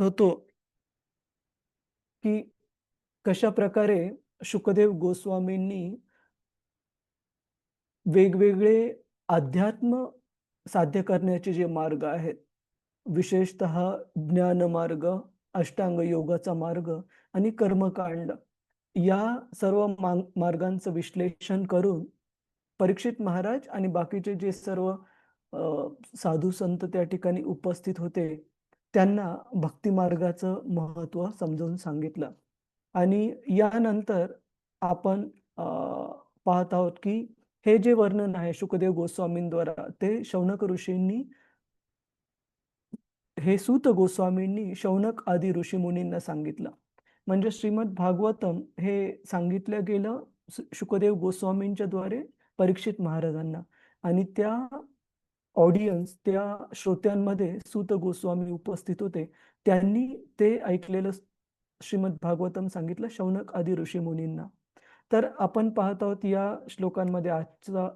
होतो की कशा प्रकारे शुकदेव गोस्वामींनी वेगवेगळे अध्यात्म साध्य करण्याचे जे मार्ग आहेत, विशेषतः ज्ञान मार्ग, अष्टांग योगाचा मार्ग आणि कर्मकांड, या सर्व मार्गांचं विश्लेषण करून परीक्षित महाराज आणि बाकीचे जे सर्व साधू संत त्या ठिकाणी उपस्थित होते, त्यांना भक्ती मार्गाचं महत्त्व समजावून सांगितलं. आणि यानंतर आपण पाहत आहोत की हे जे वर्णन आहे शुकदेव गोस्वामींद्वारा, ते शौनक ऋषींनी, हे सूत गोस्वामींनी शौनक आदी ऋषीमुनींना सांगितलं. म्हणजे श्रीमद भागवतम हे सांगितलं गेलं शुकदेव गोस्वामींच्या द्वारे परीक्षित महाराजांना, आणि त्या ऑडियन्स, त्या श्रोत्यांमध्ये सूत गोस्वामी उपस्थित होते. त्यांनी ते ऐकलेलं श्रीमद भागवतम सांगितलं शौनक आदी ऋषीमुनींना. तर आपण पाहत आहोत या श्लोकांमध्ये आजचा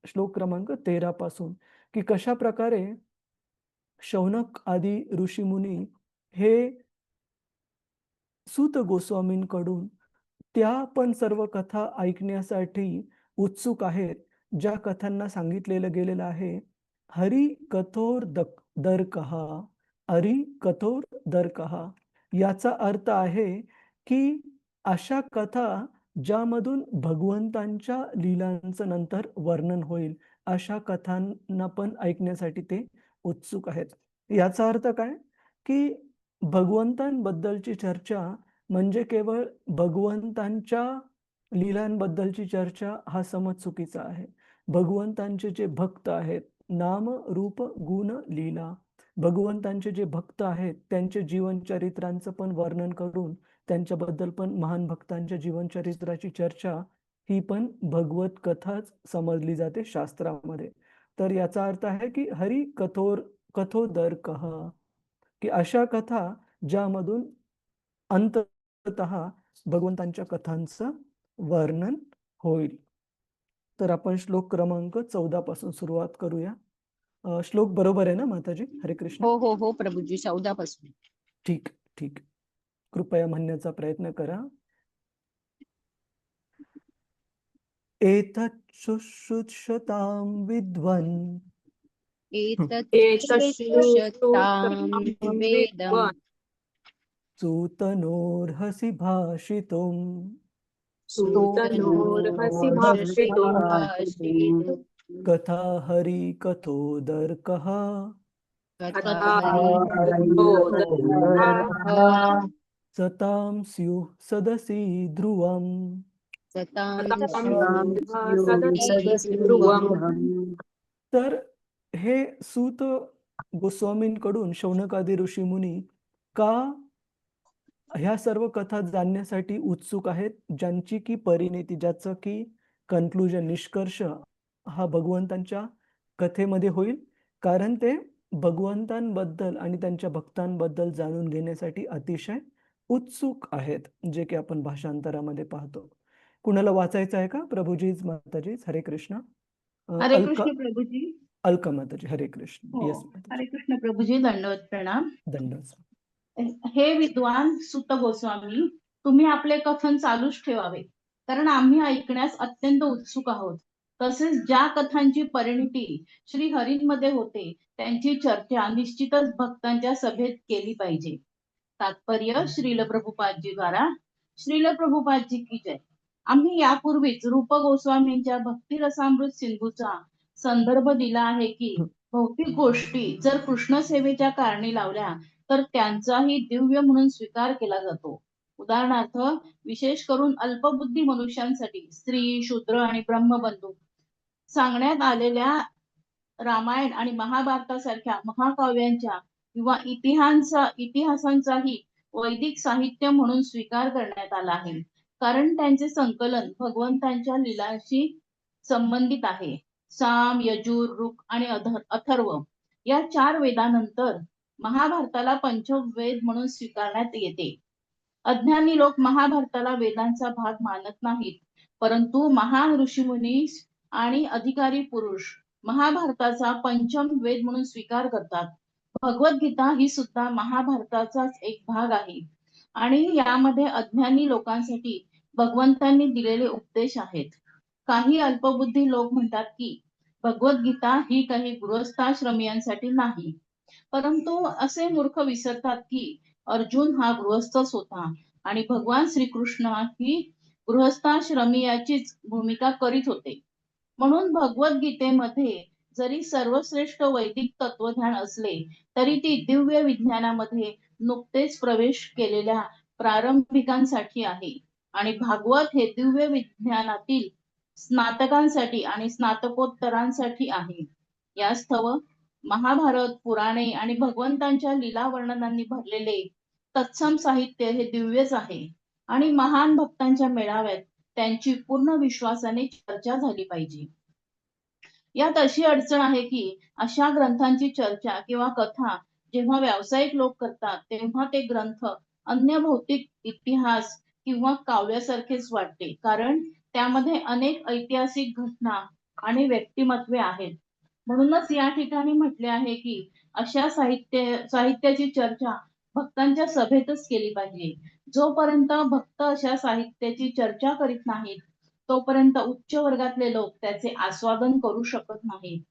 श्लोक क्रमांक 13 पासून की कशा प्रकारे शौनक आदी ऋषीमुनी हे सूत गोस्वामींकडून त्या पण सर्व कथा ऐकण्यासाठी उत्सुक आहेत, ज्या कथांना सांगितलेलं गेलेलं आहे, हरी कठोर दर कहा, हरी कठोर दर कहा. याचा अर्थ आहे की अशा कथा ज्यामधून भगवंतांच्या लीलांचं नंतर वर्णन होईल, अशा कथांना पण ऐकण्यासाठी ते उत्सुक आहेत. याचा अर्थ काय की भगवंतांबद्दलची चर्चा म्हणजे केवळ भगवंतांच्या लीलांबद्दलची चर्चा, हा समज चुकीचा आहे. भगवंतांचे जे भक्त आहेत, नाम रूप गुण लीला, भगवंतांचे जे भक्त आहेत त्यांचे जीवनचरित्रांचं पण वर्णन करून त्यांच्याबद्दल पण महान भक्तांच्या जीवनचरित्राची चर्चा, ही पण भगवत कथाच समजली जाते शास्त्रामध्ये. तर याचा अर्थ आहे की हरी कथोदर कहा, की अशा कथा ज्यामधून अंततः भगवंतांच्या कथांचं वर्णन होईल. तर आपण श्लोक क्रमांक 14 पासून सुरुवात करूया. श्लोक बरोबर आहे ना माताजी? हरे कृष्ण. हो हो हो प्रभूजी, 14 पासून. ठीक ठीक, कृपया म्हणण्याचा प्रयत्न करा. एतत् शुश्रुततां विद्वन्, एतत् श्रुततां वेदम् सूतनोर्हसि भाषितुम्, सूतनोर्हसि भाषितुम् कथा हरि कथोदर्कः, सतां स्युः सदसि ध्रुवम्. तर हे सूत गोस्वामींकडून शौनकादी ऋषीमुनी का ह्या सर्व कथा जाणण्यासाठी उत्सुक आहेत, ज्यांची की परिणती, ज्याचं की कन्क्लुजन, निष्कर्ष हा भगवंतांच्या कथेमध्ये होईल. कारण ते भगवंतांबद्दल आणि त्यांच्या भक्तांबद्दल जाणून घेण्यासाठी अतिशय उत्सुक आहेत, जे की आपण भाषांतरामध्ये पाहतो. कुणाला वाचायचं आहे का? प्रभुजीज, माताजीज, हरे कृष्ण. हरे कृष्ण प्रभुजी. अलका माताजी, हरे कृष्ण. हो, यस माताजी. हरे कृष्ण प्रभुजी, दंडवत प्रणाम. दंडवत. हे विद्वान सुत गोस्वामी, तुम्ही आपले कथन चालूच ठेवावे, कारण आम्ही ऐकण्यास अत्यंत उत्सुक आहोत. तसेच ज्या कथांची परिणती श्री हरींमध्ये होते त्यांची चर्चा निश्चितच भक्तांच्या सभेत केली पाहिजे. तात्पर्य श्रील प्रभुपादजी द्वारा. श्रील प्रभुपादजी की जय. आम्ही यापूर्वीच रूप गोस्वामींच्या भक्ती रसामृत सिंधूचा संदर्भ दिला आहे की भौतिक गोष्टी जर कृष्ण सेवेच्या कारणी लावल्या तर त्यांचाही दिव्य म्हणून स्वीकार केला जातो. उदाहरणार्थ, विशेष करून अल्पबुद्धी मनुष्यांसाठी स्त्री, शूद्र आणि ब्रह्मबंधू सांगण्यात आलेल्या रामायण आणि महाभारतासारख्या महाकाव्यांच्या किंवा इतिहासांचाही वैदिक साहित्य म्हणून स्वीकार करण्यात आला आहे, कारण त्यांचे संकलन भगवंतांच्या लीलांशी संबंधित आहे. साम, यजुर, ऋक आणि अथर्व या 4 वेदानंतर महाभारताला पंचवेद म्हणून स्वीकारण्यात येते. अज्ञानी लोक महाभारताला वेदांचा भाग मानत नाहीत, परंतु महान ऋषीमुनी आणि अधिकारी पुरुष महाभारताचा पंचम वेद म्हणून स्वीकार करतात. भगवद्गीता ही सुद्धा महाभारताचाच एक भाग आहे आणि यामध्ये अज्ञानी लोकांसाठी भगवंतांनी दिलेले उपदेश आहेत. काही अल्पबुद्धी लोक म्हणतात की भगवद्गीता ही काही गृहस्थाश्रमीयांसाठी नाही, परंतु असे मूर्ख विसरतात की अर्जुन हा गृहस्थच होता आणि भगवान श्रीकृष्ण ही गृहस्थाश्रमीयाचीच भूमिका करीत होते. म्हणून भगवद्गीतेमध्ये जरी सर्वश्रेष्ठ वैदिक तत्वज्ञान असले तरी ती दिव्य विज्ञानामध्ये नुकतेच प्रवेश केलेल्या प्रारंभिकांसाठी आहे आणि भागवत हे दिव्य विज्ञानातील स्नातकांसाठी आणि स्नातकोत्तरांसाठी आहे. यास्तव महाभारत, पुराणे आणि भगवंतांच्या लीला वर्णनांनी भरलेले तत्सम साहित्य हे दिव्यच आहे आणि महान भक्तांच्या मेळाव्यात त्यांची पूर्ण विश्वासाने चर्चा झाली पाहिजे. यात अशी अडचण आहे की अशा ग्रंथांची चर्चा किंवा कथा जेव्हा व्यावसायिक लोक करतात तेव्हा ते ग्रंथ अन्य भौतिक इतिहास किंवा काव्यासारखेच वाटते, कारण त्यामध्ये अनेक ऐतिहासिक घटना आणि व्यक्तिमत्वे आहेत. म्हणूनच या ठिकाणी म्हटले आहे की अशा साहित्याची चर्चा भक्तांच्या सभेतच केली पाहिजे. जोपर्यंत भक्त अशा साहित्याची चर्चा करीत नाहीत तोपर्यंत उच्च वर्गातले लोक त्याचे आस्वादन करू शकत नाहीत.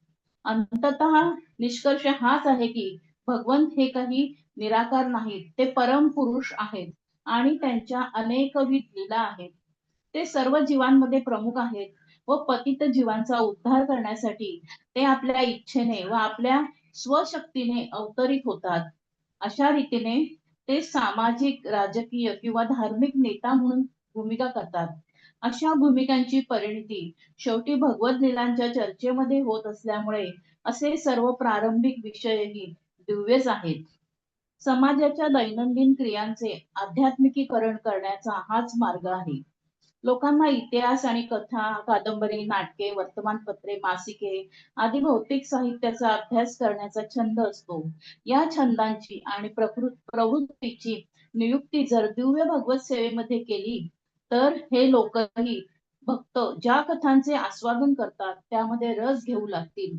अंततः निष्कर्ष हाच आहे की भगवंत हे काही निराकार नाहीत, ते परम पुरुष आहेत आणि त्यांच्या अनेकविध लीला आहेत. ते सर्व जीवांमध्ये प्रमुख आहेत व पतित जीवांचा उद्धार करण्यासाठी ते आपल्या इच्छेने व आपल्या स्वशक्तीने अवतरित होतात. अशा रीतीने ते सामाजिक, राजकीय किंवा धार्मिक नेता म्हणून भूमिका करतात. अशा भूमिकांची परिणती शेवटी भगवत लीलांच्या चर्चेमध्ये होत असल्यामुळे असे सर्व प्रारंभिक विषयही दिव्यच आहेत. समाजाच्या दैनंदिन क्रियांचे आध्यात्मिकीकरण करण्याचा हाच मार्ग आहे. लोकांना इतिहास आणि कथा, कादंबरी, नाटके, वर्तमानपत्रे, मासिके आदी भौतिक साहित्याचा अभ्यास करण्याचा छंद असतो. या छंदांची आणि प्रवृत्तीची नियुक्ती जर दिव्य भगवत सेवेमध्ये केली तर हे लोकही भक्त ज्या कथांचे आस्वादन करतात त्यामध्ये रस घेऊ लागतील.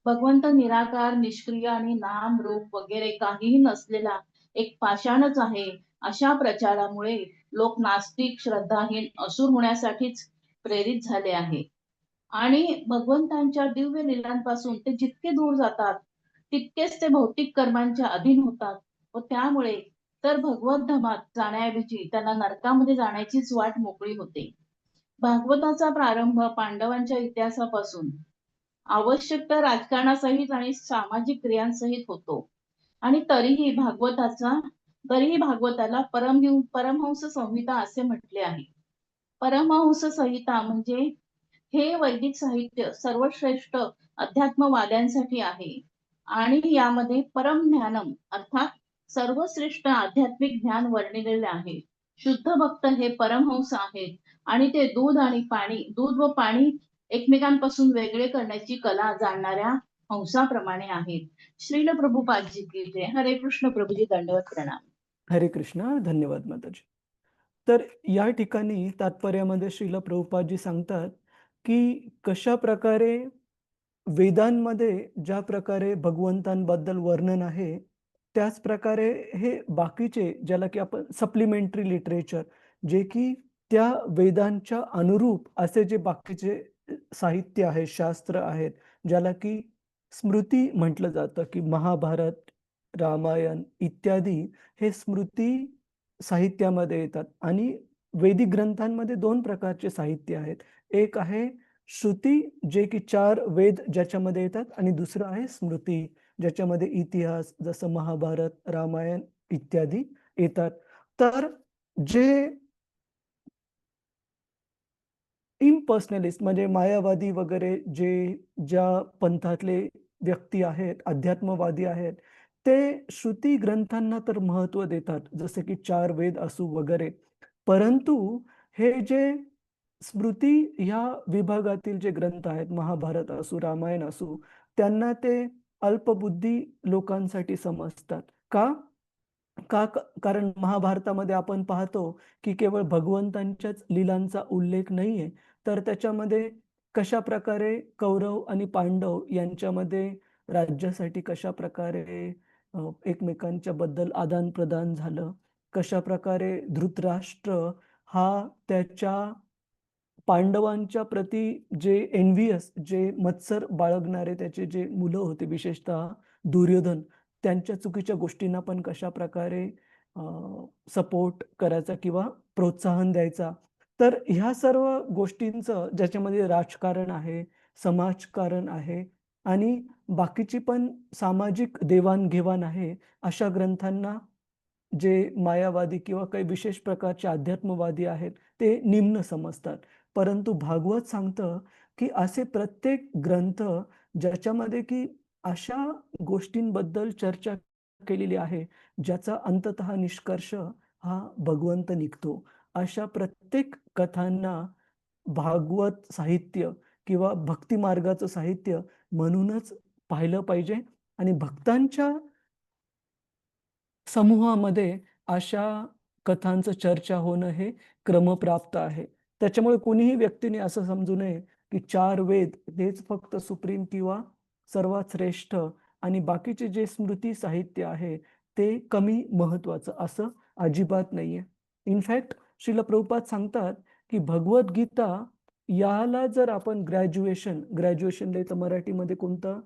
भगवंत निराकार, निष्क्रिय आणि नाम रूप वगैरे काहीही नसलेला एक पाषाणच आहे अशा प्रचारामुळे लोक नास्तिक, श्रद्धाहीन, असुर होण्यासाठीच प्रेरित झाले आहे आणि भगवंतांच्या दिव्य लीलांपासून ते जितके दूर जातात तितकेच ते भौतिक कर्मांच्या अधीन होतात व त्यामुळे तर भगवत धामात जाण्याऐवजी त्यांना नरकामध्ये जाण्याचीच वाट मोकळी होते. भागवताचा प्रारंभ पांडवांच्या इतिहासापासून आवश्यक तर राजकारणासहित आणि सामाजिक क्रियांसहित होतो आणि तरीही भागवताला परमहंस संहिता असे म्हटले आहे. परमहंस संहिता म्हणजे हे वैदिक साहित्य सर्वश्रेष्ठ अध्यात्मवाद्यांसाठी आहे आणि यामध्ये परम ज्ञानम अर्थात सर्वश्रेष्ठ आध्यात्मिक ज्ञान वर्णिलेले आहे. शुद्ध भक्त हे परमहंस आहेत आणि ते दूध व पाणी एकमेकांपासून वेगळे करण्याची कला जाणणाऱ्या हंसाप्रमाणे आहेत. श्रील प्रभुपादजी की जय. हरे कृष्ण प्रभुजी, दंडवत प्रणाम. हरे कृष्ण. धन्यवाद माताजी. तर या ठिकाणी तात्पर्यामध्ये श्रील प्रभुपादजी सांगतात की कशा प्रकारे वेदांमध्ये ज्या प्रकारे भगवंतांबद्दल वर्णन आहे त्याच प्रकारे हे बाकीचे ज्याला की आपण सप्लिमेंटरी लिटरेचर, जे की त्या वेदांच्या अनुरूप असे जे बाकीचे साहित्य आहे, शास्त्र आहेत, ज्याला की स्मृती म्हटलं जातं, की महाभारत, रामायण इत्यादी हे स्मृती साहित्यामध्ये येतात. आणि वैदिक ग्रंथांमध्ये 2 प्रकारचे साहित्य आहेत. एक आहे श्रुती, जे की 4 वेद ज्याच्यामध्ये येतात, आणि दुसरं आहे स्मृती, ज्याच्यामध्ये इतिहास जसं महाभारत, रामायण इत्यादी येतात. तर जे इम्पर्सनलिस्ट म्हणजे मायावादी वगैरे ज्या पंथातले व्यक्ती आहेत, अध्यात्मवादी आहेत, ते श्रुती ग्रंथांना तर महत्त्व देतात, जसे की 4 वेद असू वगैरे. परंतु हे जे स्मृती ह्या विभागातील जे ग्रंथ आहेत, महाभारत असू, रामायण असू, त्यांना ते अल्पबुद्धी लोकांसाठी समजतात. का? कारण महाभारतामध्ये आपण पाहतो की केवळ भगवंतांच्याच लीलांचा उल्लेख नाहीये, तर त्याच्यामध्ये कशा प्रकारे कौरव आणि पांडव यांच्यामध्ये राज्यासाठी कशा प्रकारे एकमेकांच्या बद्दल आदान प्रदान झालं. कशा प्रकारे धृतराष्ट्र हा त्याच्या पांडवांच्या प्रती जे एन्व्हियस, जे मत्सर बाळगणारे त्याचे जे मुलं होते, विशेषतः दुर्योधन, त्यांच्या चुकीच्या गोष्टींना पण कशा प्रकारे सपोर्ट करायचा किंवा प्रोत्साहन द्यायचा. तर ह्या सर्व गोष्टींचं ज्याच्यामध्ये राजकारण आहे, समाजकारण आहे आणि बाकीची पण सामाजिक देवाणघेवाण आहे, अशा ग्रंथांना जे मायावादी किंवा काही विशेष प्रकारचे अध्यात्मवादी आहेत, ते निम्न समजतात. परंतु भागवत सांगतं, की असे प्रत्येक ग्रंथ ज्याच्यामध्ये की अशा गोष्टींबद्दल चर्चा केलेली आहे, ज्याचा अंततः निष्कर्ष हा भगवंत निघतो. अशा प्रत्येक कथांना भागवत साहित्य किंवा भक्ती मार्गाचं साहित्य म्हणूनच पाहिलं पाहिजे आणि भक्तांच्या समूहामध्ये अशा कथांचं चर्चा होणं हे क्रमप्राप्त आहे. त्याच्यामुळे कोणीही व्यक्तीने असं समजू नये, की 4 वेद हेच फक्त सुप्रीम किंवा सर्वात श्रेष्ठ आणि बाकीचे जे स्मृती साहित्य आहे, ते कमी महत्त्वाचं असं अजिबात नाहीये. इनफॅक्ट श्रील प्रभुपाद सांगतात, की भगवद्गीता याला जर आपण ग्रॅज्युएशन तर मराठीमध्ये कोणतं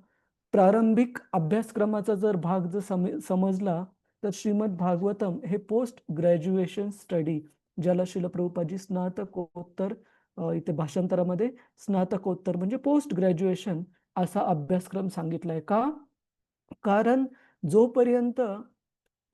प्रारंभिक अभ्यासक्रमाचा जर भाग जर समजला, तर श्रीमद भागवतम हे पोस्ट ग्रॅज्युएशन स्टडी, ज्याला श्रील प्रभुपादजी स्नातकोत्तर, इथे भाषांतरामध्ये स्नातकोत्तर म्हणजे पोस्ट ग्रॅज्युएशन असा अभ्यासक्रम सांगितलाय. का? कारण जोपर्यंत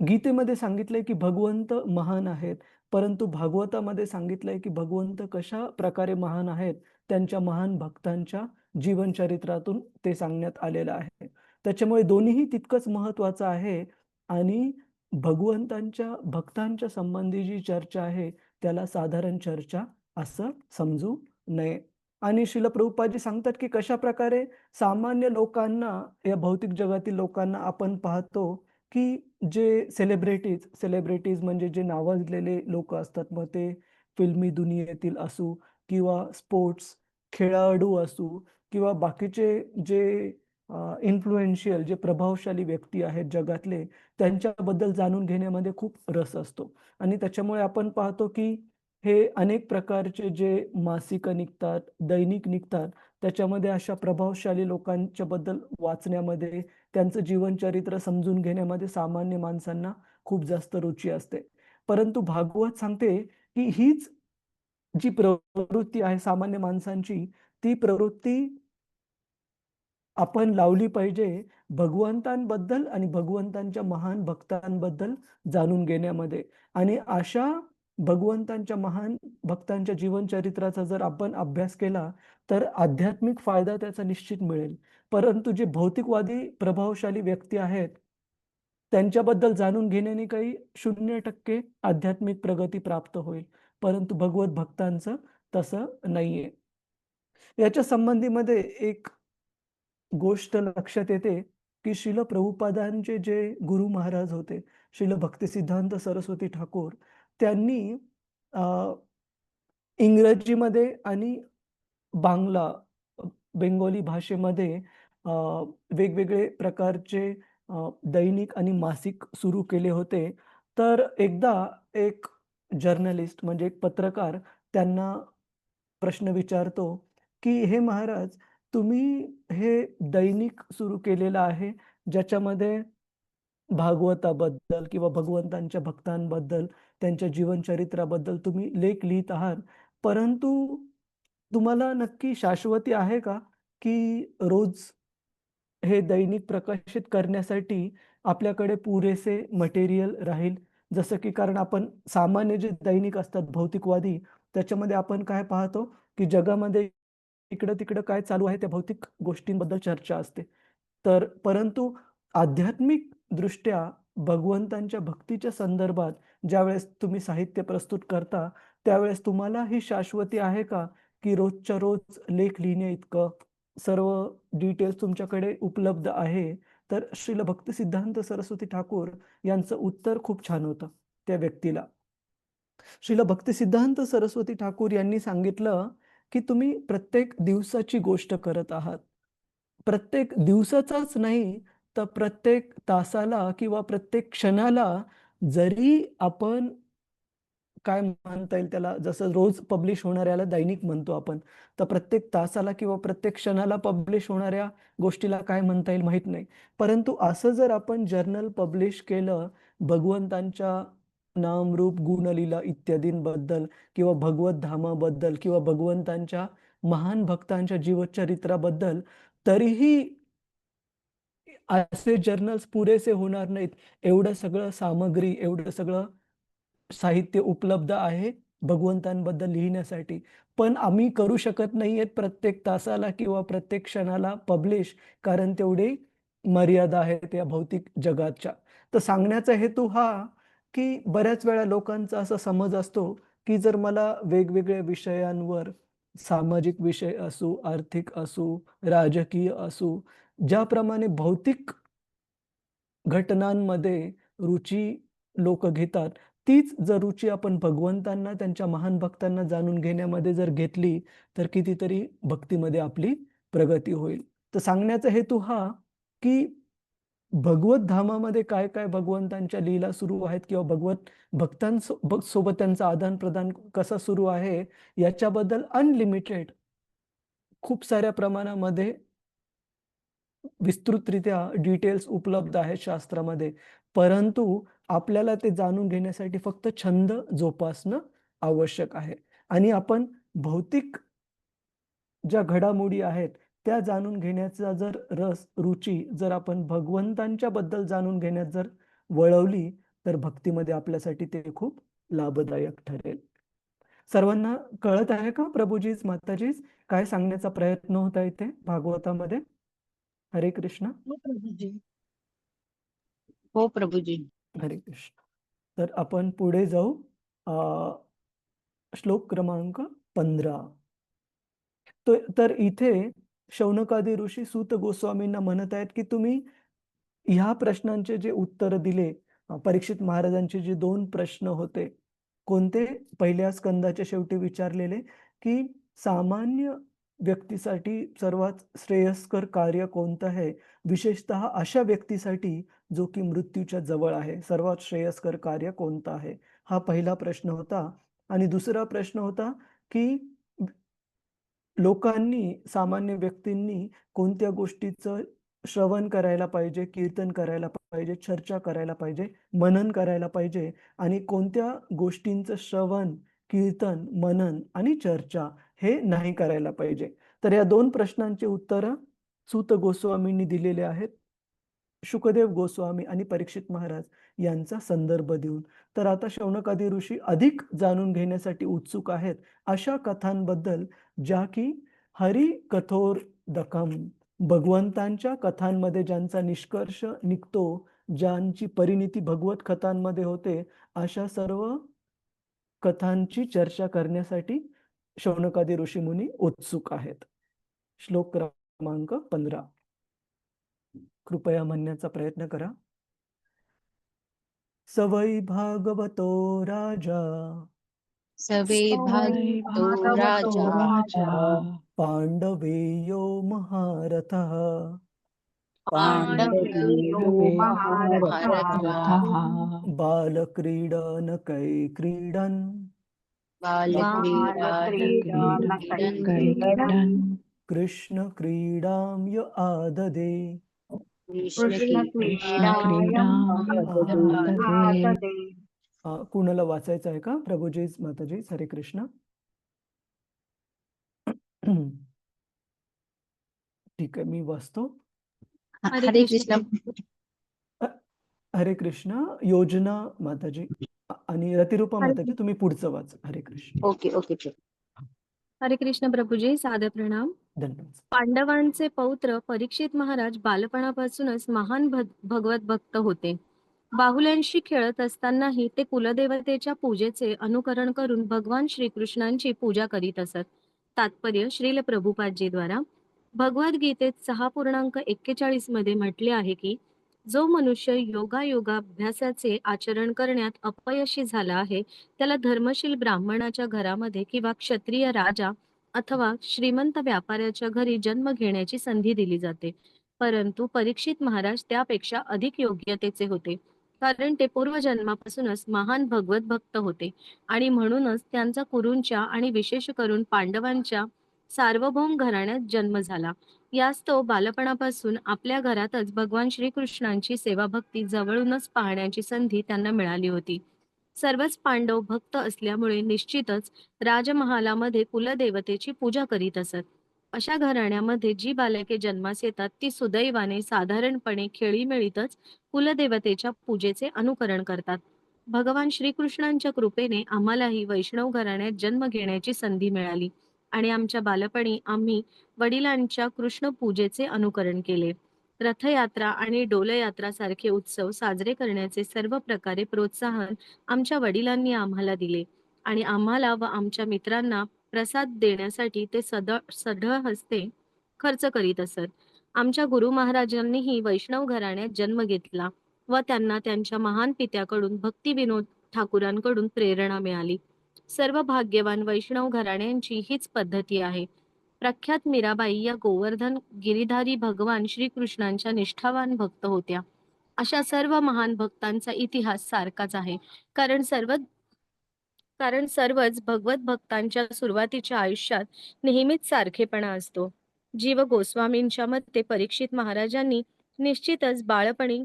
गीतेमध्ये सांगितलंय की भगवंत महान आहेत, परंतु भागवतामध्ये सांगितलंय की भगवंत कशा प्रकारे महान आहेत, त्यांच्या महान भक्तांच्या जीवनचरित्रातून ते सांगण्यात आलेलं आहे. त्याच्यामुळे दोन्हीही तितकंच महत्त्वाचं आहे आणि भगवंतांच्या भक्तांच्या संबंधी जी चर्चा आहे, त्याला साधारण चर्चा असं समजू नये. आणि श्रील प्रभुपादजी सांगतात की कशाप्रकारे सामान्य लोकांना, या भौतिक जगातील लोकांना आपण पाहतो की जे सेलिब्रिटीज म्हणजे जे नावाजलेले लोक असतात, मग ते फिल्मी दुनियेतील असू किंवा स्पोर्ट्स खेळाडू असू किंवा बाकीचे जे इन्फ्लुएन्शियल जे प्रभावशाली व्यक्ती आहेत जगातले, त्यांच्याबद्दल जाणून घेण्यामध्ये खूप रस असतो. आणि त्याच्यामुळे आपण पाहतो की हे अनेक प्रकारचे जे मासिकं निघतात, दैनिक निघतात, त्याच्यामध्ये अशा प्रभावशाली लोकांच्या बद्दल वाचण्यामध्ये, त्यांचं जीवनचरित्र समजून घेण्यामध्ये सामान्य माणसांना खूप जास्त रुची असते. परंतु भागवत सांगते की हीच जी प्रवृत्ती आहे सामान्य माणसांची, ती प्रवृत्ती आपण लावली पाहिजे भगवंतांबद्दल आणि भगवंतांच्या महान भक्तांबद्दल जाणून घेण्यामध्ये. आणि अशा भगवंतांच्या महान भक्तांच्या जीवनचरित्राचा जर आपण अभ्यास केला, तर आध्यात्मिक फायदा त्याचा निश्चित मिळेल. परंतु जे भौतिकवादी प्रभावशाली व्यक्ती आहेत, त्यांच्याबद्दल जाणून घेण्याने काही 0% आध्यात्मिक प्रगती प्राप्त होईल. परंतु भगवत भक्तांचं तसं नाहीये. याच्या संबंधीमध्ये एक गोष्ट लक्षात येते, की श्रील प्रभुपादांचे जे गुरु महाराज होते, श्रील भक्तिसिद्धांत सरस्वती ठाकूर, त्यांनी इंग्रजीमध्ये आणि बांगला, बेंगोली भाषेमध्ये वेगवेगळे प्रकारचे दैनिक आणि मासिक सुरू केले होते. तर एकदा एक जर्नलिस्ट म्हणजे एक पत्रकार त्यांना प्रश्न विचारतो, की "हे महाराज, तुम्ही हे दैनिक सुरू केलेलं आहे, ज्याच्यामध्ये भागवताबद्दल किंवा भगवंतांच्या भक्तांबद्दल, त्यांच्या जीवनचरित्राबद्दल तुम्ही लेख लिहित आहात. परंतु तुम्हाला नक्की शाश्वती आहे का, की रोज हे दैनिक प्रकाशित करण्यासाठी आपल्याकडे पुरेसे मटेरियल राहील?" जसं की कारण आपण सामान्य जे दैनिक असतात भौतिकवादी, त्याच्यामध्ये आपण काय पाहतो, की जगामध्ये इकडं-तिकडं काय चालू आहे त्या भौतिक गोष्टींबद्दल चर्चा असते. तर परंतु आध्यात्मिक दृष्ट्या भगवंतांच्या भक्तीच्या संदर्भात ज्यावेळेस तुम्ही साहित्य प्रस्तुत करता, त्यावेळेस तुम्हाला ही शाश्वती आहे का, की रोजच्या रोज लेख लिहिण्याइतकं सर्व डिटेल्स तुमच्याकडे उपलब्ध आहे? तर श्रील भक्तिसिद्धांत सरस्वती ठाकूर यांचं उत्तर खूप छान होतं त्या व्यक्तीला. श्रील भक्तिसिद्धांत सरस्वती ठाकूर यांनी सांगितलं, की तुम्ही प्रत्येक दिवसाची गोष्ट करत आहात. प्रत्येक दिवसाचाच नाही, तर प्रत्येक तासाला किंवा प्रत्येक क्षणाला जरी आपण काय म्हणता येईल त्याला, जसं रोज पब्लिश होणाऱ्याला दैनिक म्हणतो आपण, तर प्रत्येक तासाला किंवा प्रत्येक क्षणाला पब्लिश होणाऱ्या गोष्टीला काय म्हणता येईल माहित नाही. परंतु असं जर आपण जर्नल पब्लिश केलं भगवंतांच्या नाम रूप गुणलीला इत्यादींबद्दल किंवा भगवत धामाबद्दल किंवा भगवंतांच्या महान भक्तांच्या जीवचरित्राबद्दल, तरीही असे जर्नल्स पुरेसे होणार नाहीत. एवढं सगळं सामग्री, एवढं सगळं साहित्य उपलब्ध आहे भगवंतांबद्दल लिहिण्यासाठी. पण आम्ही करू शकत नाहीयेत प्रत्येक तासाला किंवा प्रत्येक क्षणाला पब्लिश, कारण तेवढी मर्यादा आहेत या भौतिक जगाच्या. तर सांगण्याचा हेतू हा, की बऱ्याच वेळा लोकांचा असा समज असतो, की जर मला वेगवेगळ्या विषयांवर, सामाजिक विषय असू, आर्थिक असू, राजकीय असू, ज्याप्रमाणे भौतिक घटनांमध्ये रुची लोक घेतात, तीच जर रुची आपण भगवंतांना, त्यांच्या महान भक्तांना जाणून घेण्यामध्ये जर घेतली, तर कितीतरी भक्तीमध्ये आपली प्रगती होईल. तर सांगण्याचा हेतू हा, की भगवत धामामध्ये काय काय भगवंतांच्या लीला सुरू आहेत किंवा भगवत सोबत त्यांचा आदान प्रदान कसा सुरू आहे, याच्याबद्दल अनलिमिटेड खूप साऱ्या प्रमाणामध्ये विस्तृतरित्या डिटेल्स उपलब्ध आहेत शास्त्रामध्ये. परंतु आपल्याला ते जाणून घेण्यासाठी फक्त छंद जोपासणं आवश्यक आहे. आणि आपण भौतिक ज्या घडामोडी आहेत त्या जाणून घेण्याचा जर रुची जर आपण भगवंतांच्या बद्दल जाणून घेण्यात जर वळवली, तर भक्तीमध्ये आपल्यासाठी ते खूप लाभदायक ठरेल. सर्वांना कळत आहे का प्रभूजीच माताजीच काय सांगण्याचा प्रयत्न होता इथे भागवतामध्ये? हरे कृष्ण. हो प्रभूजी. हरे कृष्ण. तर आपण पुढे जाऊ. श्लोक क्रमांक 15. तर इथे शौनकादी ऋषी सूत गोस्वामींना म्हणत आहेत, की तुम्ही ह्या प्रश्नांचे जे उत्तर दिले, परीक्षित महाराजांचे जे 2 प्रश्न होते, कोणते? पहिल्या स्कंदाच्या शेवटी विचारलेले, की सामान्य व्यक्तीसाठी सर्वात श्रेयस्कर कार्य कोणतं आहे, विशेषतः अशा व्यक्तीसाठी जो की मृत्यूच्या जवळ आहे, सर्वात श्रेयस्कर कार्य कोणतं आहे, हा पहिला प्रश्न होता. आणि दुसरा प्रश्न होता, की लोकांनी, सामान्य व्यक्तींनी कोणत्या गोष्टीचं श्रवण करायला पाहिजे, कीर्तन करायला पाहिजे, चर्चा करायला पाहिजे, मनन करायला पाहिजे, आणि कोणत्या गोष्टींचं श्रवण, कीर्तन, मनन आणि चर्चा हे नाही करायला पाहिजे. तर या 2 प्रश्नांची उत्तरं सूत गोस्वामींनी दिलेले आहेत, शुकदेव गोस्वामी आणि परीक्षित महाराज यांचा संदर्भ देऊन. तर आता शौनकादी ऋषी अधिक जाणून घेण्यासाठी उत्सुक आहेत अशा कथांबद्दल, ज्या की हरी कथोरदकम, भगवंतांच्या कथांमध्ये ज्यांचा निष्कर्ष निघतो, ज्यांची परिणिती भगवत कथांमध्ये होते, अशा सर्व कथांची चर्चा करण्यासाठी शौनकादी ऋषीमुनी उत्सुक आहेत. श्लोक क्रमांक 15 कृपया म्हणण्याचा प्रयत्न करा. सवै भागवतो राजा, सवे भागवतो राजा, पांडवेयो महारथः, पांडवेयो महारथः, बालक्रीडनकै क्रीडन्, बालक्रीडनकैक्रीडन्, कृष्ण क्रीडां य आददे. कुणाला वाचायचं आहे का? प्रभूजी माताजी हरे कृष्ण. ठीक आहे, मी वाचतो. हरे कृष्ण. हरे कृष्ण. योजना माताजी आणि रतिरूपा माताजी तुम्ही पुढचं वाच. हरे कृष्ण. ओके. हरे कृष्ण प्रभूजी, सादर प्रणाम. धन्यवाद. पांडवांचे पौत्र परीक्षित महाराज बालपणापासूनच महान भगवत भक्त होते. बाहुल्यांशी खेळत असतानाही ते कुलदेवतेच्या पूजेचे अनुकरण करून भगवान श्रीकृष्णांची पूजा करीत असत. तात्पर्य श्रील प्रभुपादजी द्वारा भगवद्गीतेत 6.41 मध्ये म्हटले आहे की जो मनुष्य योगाभ्यासाचे आचरण करण्यात अपयशी झाला आहे, त्याला धर्मशील ब्राह्मणाच्या घरामध्ये किंवा क्षत्रिय राजा अथवा श्रीमंत व्यापाऱ्याच्या घरी जन्म घेण्याची संधी दिली जाते, परंतु परीक्षित महाराज त्यापेक्षा अधिक योग्यतेचे होते, कारण ते पूर्वजन्मापासूनच महान भगवत भक्त होते आणि म्हणूनच त्यांचा कुरूंच्या आणि विशेष करून पांडवांच्या सार्वभौम घराण्यात जन्म झाला. यास्तव बालपणापासून आपल्या घरातच भगवान श्रीकृष्णांची सेवाभक्ती जवळूनच पाहण्याची संधी त्यांना मिळाली होती. सर्वच पांडव भक्त असल्यामुळे निश्चितच राजमहालामध्ये कुलदेवतेची पूजा करीत असत. अशा घराण्यामध्ये जी बालके जन्मास येतात ती सुदैवाने साधारणपणे खेळीमेळीतच कुलदेवतेच्या पूजेचे अनुकरण करतात. भगवान श्रीकृष्णांच्या कृपेने आम्हालाही वैष्णव घराण्यात जन्म घेण्याची संधी मिळाली आणि आमच्या बालपणी आम्ही वडिलांच्या कृष्ण पूजेचे अनुकरण केले. रथयात्रा आणि डोलयात्रा सारखे उत्सव साजरे करण्याचे सर्व प्रकारे प्रोत्साहन आमच्या वडिलांनी आम्हाला दिले आणि आम्हाला व आमच्या मित्रांना प्रसाद देण्यासाठी ते सढळ हस्ते खर्च करीत असत. आमच्या गुरु महाराजांनीही वैष्णव घराण्यात जन्म घेतला व त्यांना त्यांच्या महान पित्याकडून भक्ती विनोद ठाकूरांकडून प्रेरणा मिळाली. सर्व भाग्यवान वैष्णव घराण्यांची हीच पद्धती आहे. प्रख्यात मीराबाई या गोवर्धन गिरीधारी भगवान श्रीकृष्णांच्या निष्ठावान भक्त होत्या. अशा सर्व महान भक्तांचा इतिहास सारखाच आहे, कारण सर्वच भगवत भक्तांच्या सुरुवातीच्या आयुष्यात नेहमीच सारखेपणा असतो. जीव गोस्वामींच्या मते परीक्षित महाराजांनी निश्चितच बाळपणी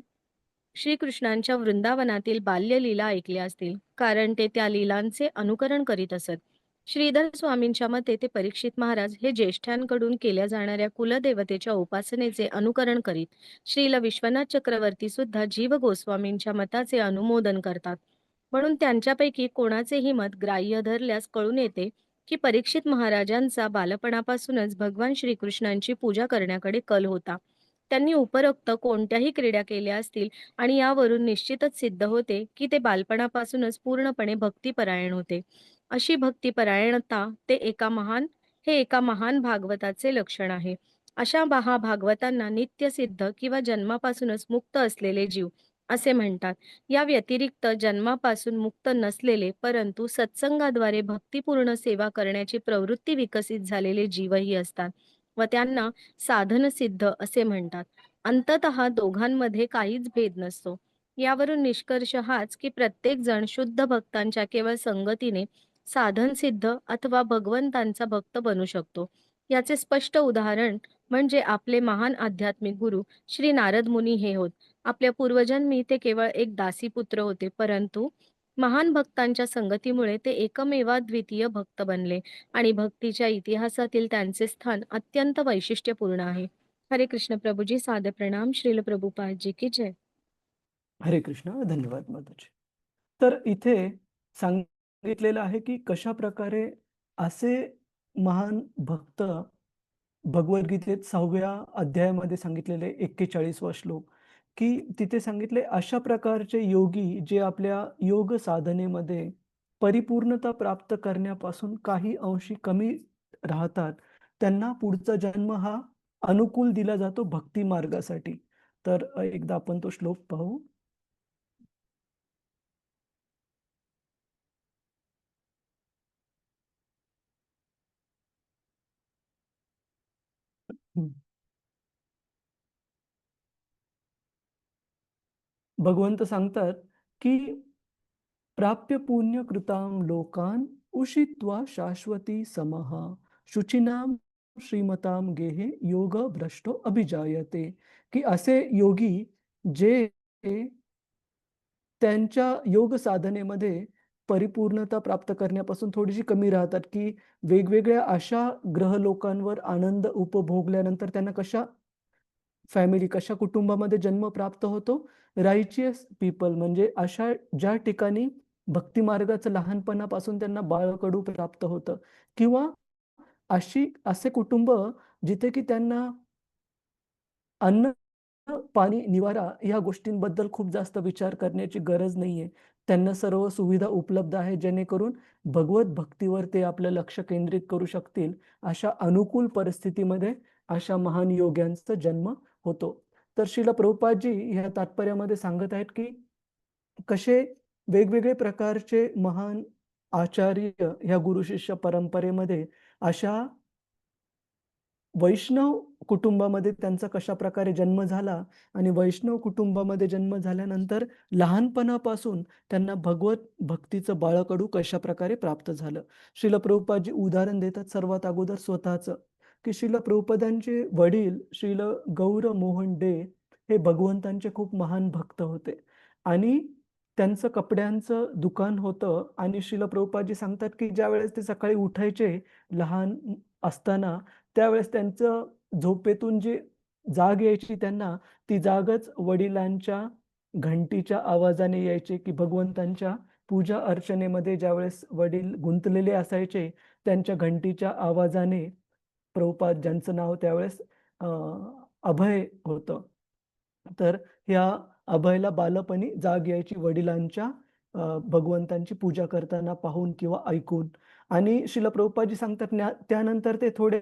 श्रीकृष्णांच्या वृंदावनातील बाल्यलीला ऐकल्या असतील, कारण ते त्या लीलांचे अनुकरण करीत असत. श्रीधर स्वामींच्या मते ते परीक्षित महाराज हे ज्येष्ठांकडून केल्या जाणाऱ्या कुलदेवतेच्या उपासनेचे अनुकरण करीत. श्रील विश्वनाथ चक्रवर्ती सुद्धा जीव गोस्वामींच्या मताचे अनुमोदन करतात. म्हणून त्यांच्यापैकी कोणाचेही मत ग्राह्य धरल्यास कळून येते की परीक्षित महाराजांचा बालपणापासूनच भगवान श्रीकृष्णांची पूजा करण्याकडे कल होता. त्यांनी उपरोक्त कोणत्याही क्रीडा केल्या असतील आणि यावरून निश्चितच सिद्ध होते की ते बालपणापासूनच पूर्णपणे भक्तिपरायण होते. अशी भक्तिपरायणता हे एका महान भागवताचे लक्षण आहे. अशा भागवतांना नित्यसिद्ध किंवा जन्मापासूनच मुक्त असलेले जीव असे म्हणतात. या व्यतिरिक्त जन्मापासून मुक्त नसलेले परंतु सत्संगाद्वारे भक्तिपूर्ण सेवा करण्याची प्रवृत्ती विकसित झालेले जीवही असतात व त्यांना साधनसिद्ध असे म्हणतात. अंततः दोघांमध्ये काहीच भेद नसतो. यावरून निष्कर्ष हाच की प्रत्येक जण शुद्ध भक्तांच्या केवळ संगतीने साधनसिद्ध अथवा भगवंतांचा भक्त बनू शकतो. याचे स्पष्ट उदाहरण म्हणजे आपले महान आध्यात्मिक गुरु श्री नारद मुनी हे होत. आपल्या पूर्वजन्मी ते केवळ एक दासीपुत्र होते, परंतु महान भक्तांच्या संगतीमुळे ते एकमेवाद्वितीय भक्त बनले आणि भक्तीच्या इतिहासातील त्यांचे स्थान अत्यंत वैशिष्ट्यपूर्ण आहे. हरे कृष्ण प्रभुजी, सादर प्रणाम. श्रील प्रभुपादजी की जय. हरे कृष्ण. धन्यवाद माताजी. तर इथे सांगितलेलं आहे की कशा प्रकारे असे महान भक्त भगवद्गीतेत 6व्या अध्यायामध्ये सांगितलेले 41वा श्लोक की तिथे सांगितले अशा प्रकारचे योगी जे आपल्या योग साधनेमध्ये परिपूर्णता प्राप्त करण्यापासून काही अंशी कमी राहतात, त्यांना पुढचा जन्म हा अनुकूल दिला जातो भक्ती मार्गासाठी. तर एकदा आपण तो श्लोक पाहू. भगवंत सांगतात की प्राप्य पुण्य कृताम लोकान उषित्वा शाश्वती समः शुचिनाम श्रीमताम गेहे योग भ्रष्टो अभिजायते. की असे योगी जे त्यांच्या योग साधनेमध्ये परिपूर्णता प्राप्त करण्यापासून थोडीशी कमी राहतात, की वेगवेगळ्या अशा ग्रह लोकांवर आनंद उपभोगल्यानंतर त्यांना कशा कुटुंबामध्ये जन्म प्राप्त होतो, रायचियस पीपल म्हणजे अशा ज्या ठिकाणी भक्ती मार्गाचं लहानपणापासून त्यांना बाळकडू प्राप्त होतं, किंवा असे कुटुंब जिथे की त्यांना अन्न, पाणी, निवारा या गोष्टींबद्दल खूप जास्त विचार करण्याची गरज नाहीये. त्यांना सर्व सुविधा उपलब्ध आहे, जेणेकरून भगवत भक्तीवर ते आपलं लक्ष केंद्रित करू शकतील. अशा अनुकूल परिस्थितीमध्ये अशा महान योग्यांचा जन्म होतो. तर श्रील प्रभुपादजी ह्या तात्पर्यामध्ये सांगत आहेत की कसे वेगवेगळे प्रकारचे महान आचार्य ह्या गुरु शिष्य परंपरेमध्ये अशा वैष्णव कुटुंबामध्ये त्यांचा कशा प्रकारे जन्म झाला आणि वैष्णव कुटुंबामध्ये जन्म झाल्यानंतर लहानपणापासून त्यांना भगवत भक्तीचं बाळकडू कशा प्रकारे प्राप्त झालं. श्रील प्रभुपादजी उदाहरण देतात सर्वात अगोदर स्वतःचं, की श्रील प्रभुपादांचे वडील श्रील गौर मोहन डे हे भगवंतांचे खूप महान भक्त होते आणि त्यांचं कपड्यांचं दुकान होतं आणि श्रील प्रभुपादजी सांगतात, की ज्यावेळेस ते सकाळी उठायचे लहान असताना, त्यावेळेस त्यांचं झोपेतून जी जाग यायची त्यांना, ती जागच वडिलांच्या घंटीच्या आवाजाने यायची, की भगवंतांच्या पूजा अर्चनेमध्ये ज्यावेळेस वडील गुंतलेले असायचे, त्यांच्या घंटीच्या आवाजाने प्रभुपाद ज्यांचं नाव त्यावेळेस अ, अभय होतं. तर ह्या अभयला बालपणी जाग यायची वडिलांच्या भगवंतांची पूजा करताना पाहून किंवा ऐकून. आणि श्रील प्रभुपादजी सांगतात त्यानंतर ते थोडे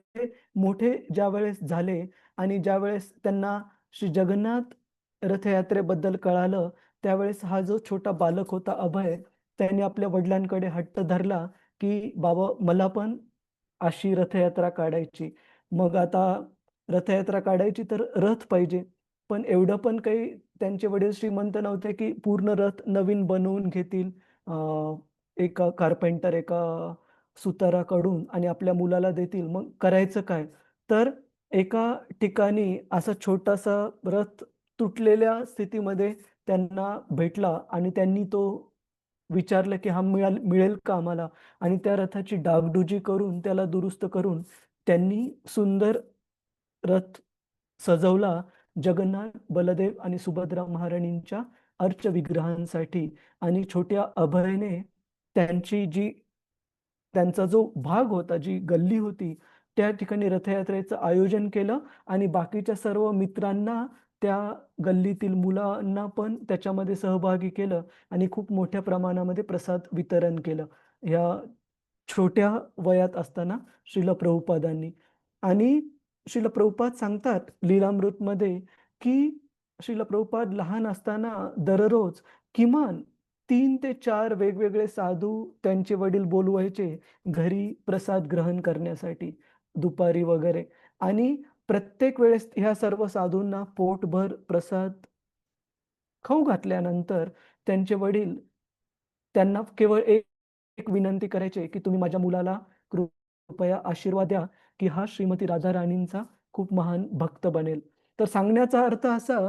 मोठे ज्यावेळेस झाले आणि ज्यावेळेस त्यांना श्री जगन्नाथ रथयात्रेबद्दल कळालं, त्यावेळेस हा जो छोटा बालक होता अभय, त्याने आपल्या वडिलांकडे हट्ट धरला, की "बाबा मला पण अशी रथयात्रा काढायची." मग आता रथयात्रा काढायची तर रथ पाहिजे. पण एवढं पण काही त्यांचे वडील श्रीमंत नव्हते, की पूर्ण रथ नवीन बनवून घेतील एका कार्पेंटर, एका सुताराकडून आणि आपल्या मुलाला देतील. मग करायचं काय? तर एका ठिकाणी असा छोटासा रथ तुटलेल्या स्थितीमध्ये त्यांना भेटला आणि त्यांनी तो विचारलं, की "हा मिळेल का आम्हाला?" आणि त्या रथाची डागडुजी करून, त्याला दुरुस्त करून त्यांनी सुंदर रथ सजवला जगन्नाथ, बलदेव आणि सुभद्रा महाराणींच्या अर्चविग्रहांसाठी. आणि छोट्या अभयने त्यांची जी त्यांचा जो भाग होता, जी गल्ली होती, त्या ठिकाणी रथयात्रेचं आयोजन केलं आणि बाकीच्या सर्व मित्रांना, त्या गल्लीतील मुलांना पण त्याच्यामध्ये सहभागी केलं आणि खूप मोठ्या प्रमाणामध्ये प्रसाद वितरण केलं. या छोट्या वयात असताना श्रील प्रभुपादांनी. आणि श्रील प्रभुपाद सांगतात लीलामृतमध्ये, की श्रील प्रभुपाद लहान असताना दररोज किमान 3 ते 4 वेगवेगळे साधू त्यांचे वडील बोलवायचे घरी प्रसाद ग्रहण करण्यासाठी, दुपारी वगैरे. आणि प्रत्येक वेळेस ह्या सर्व साधूंना पोटभर प्रसाद खाऊ घातल्यानंतर त्यांचे वडील त्यांना केवळ एक विनंती करायचे, की "तुम्ही माझ्या मुलाला कृपया आशीर्वाद द्या, की हा श्रीमती राधा राणींचा खूप महान भक्त बनेल." तर सांगण्याचा अर्थ असा,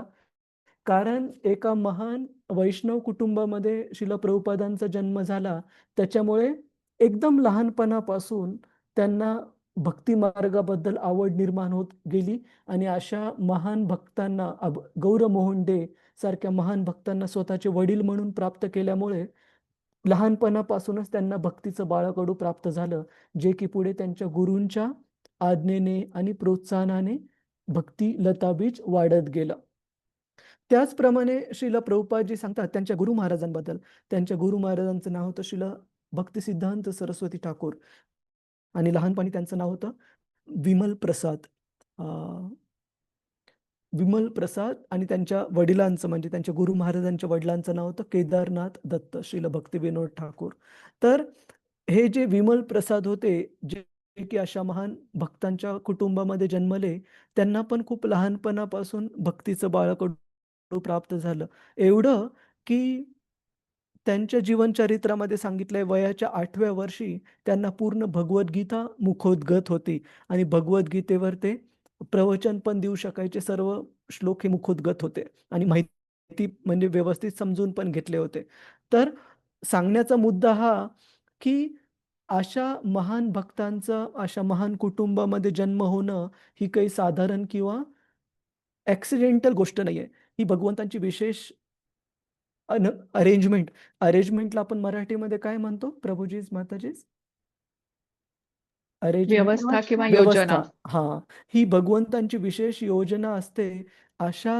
कारण एका महान वैष्णव कुटुंबामध्ये श्रील प्रभुपादांचा जन्म झाला. त्याच्यामुळे एकदम लहानपणापासून त्यांना भक्ती मार्गाबद्दल आवड निर्माण होत गेली आणि अशा महान भक्तांना गौर मोहन डे सारख्या महान भक्तांना स्वतःचे वडील म्हणून प्राप्त केल्यामुळे लहानपणापासूनच त्यांना भक्तीचं बाळकडू प्राप्त झालं, जे की पुढे त्यांच्या गुरूंच्या आज्ञेने आणि प्रोत्साहनाने भक्ती लताबीज वाढत गेलं. त्याचप्रमाणे श्रील प्रभुपादजी सांगतात त्यांच्या गुरु महाराजांबद्दल. त्यांच्या गुरु महाराजांचं नाव होतं श्रील भक्तिसिद्धांत सरस्वती ठाकूर आणि लहानपणी त्यांचं नाव होतं विमल प्रसाद. अ, विमल प्रसाद आणि त्यांच्या वडिलांचं म्हणजे त्यांच्या गुरु महाराजांच्या वडिलांचं नाव होतं केदारनाथ दत्त श्रील भक्तिविनोद ठाकूर. तर हे जे विमल प्रसाद होते, जे की अशा महान भक्तांच्या कुटुंबामध्ये जन्मले, त्यांना पण खूप लहानपणापासून भक्तीचं बाळकडू प्राप्त झालं. एवढं की त्यांच्या जीवनचरित्रामध्ये सांगितलंय वयाच्या 8व्या वर्षी त्यांना पूर्ण भगवद्गीता मुखोद्गत होती आणि भगवद्गीतेवर ते प्रवचन पण देऊ शकायचे. सर्व श्लोक हे मुखोद्गत होते आणि माहिती म्हणजे व्यवस्थित समजून पण घेतले होते. तर सांगण्याचा मुद्दा हा, की अशा महान भक्तांचा अशा महान कुटुंबामध्ये जन्म होणं ही काही साधारण किंवा ॲक्सिडेंटल गोष्ट नाहीये. ही भगवंतांची विशेष अरेंजमेंट. अरेंजमेंटला आपण मराठीमध्ये काय म्हणतो प्रभुजीज, माताजीज? अरेंजमेंट. व्यवस्था किंवा व्यवस्था. योजना. हां. ही भगवंतांची विशेष योजना असते. अशा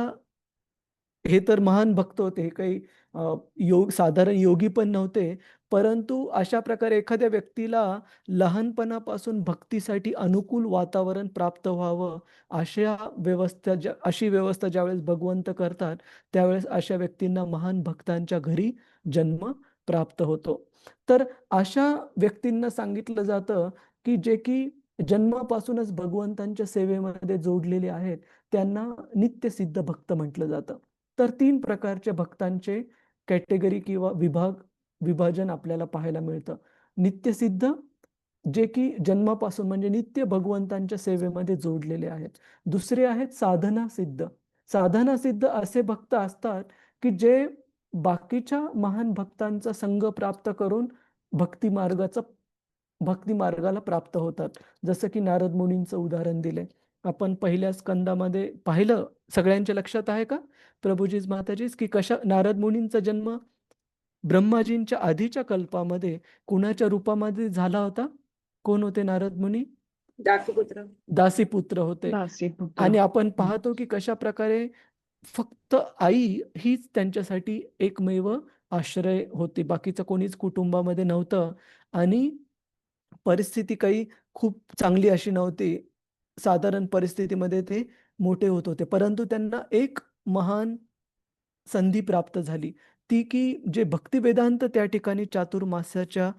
हे तर महान भक्त होते. हे काही साधारण योगी पण नव्हते. परंतु अशा प्रकारे एखाद्या व्यक्तीला लहानपणापासून भक्तीसाठी अनुकूल वातावरण प्राप्त व्हावं, अशी व्यवस्था ज्यावेळेस भगवंत करतात, त्यावेळेस अशा व्यक्तींना महान भक्तांच्या घरी जन्म प्राप्त होतो. तर अशा व्यक्तींना सांगितलं जातं, की जे की जन्मापासूनच भगवंतांच्या सेवेमध्ये जोडलेले आहेत, त्यांना नित्यसिद्ध भक्त म्हटलं जातं. तर 3 प्रकारच्या भक्तांचे कॅटेगरी किंवा विभाजन आपल्याला पाहायला मिळतं. नित्यसिद्ध, जे की जन्मापासून म्हणजे नित्य भगवंतांच्या सेवेमध्ये जोडलेले आहेत. दुसरे आहेत साधना सिद्ध. साधना सिद्ध असे भक्त असतात की जे बाकीच्या महान भक्तांचा संग प्राप्त करून भक्ती मार्गाला प्राप्त होतात. जसं की नारद मुनींचं उदाहरण दिलंय. आपण पहिल्या स्कंदामध्ये पाहिलं, सगळ्यांच्या लक्षात आहे का प्रभुजीज माताजीज, की कशा नारद मुनींचा जन्म ब्रह्माजींच्या आधीच्या कल्पामध्ये कुणाच्या रूपामध्ये झाला होता? कोण होते नारद मुनी? दासीपुत्र. दासीपुत्र होते. आणि आपण पाहतो की कशा प्रकारे फक्त आई हीच त्यांच्यासाठी एकमेव आश्रय होती. बाकीचं कोणीच कुटुंबामध्ये नव्हतं आणि परिस्थिती काही खूप चांगली अशी नव्हती. साधारण परिस्थितीमध्ये ते मोठे होत होते. परंतु त्यांना एक महान संधी प्राप्त झाली. ती की जे भक्तिवेदांत त्या ठिकाणी चातुर्मास्याच्या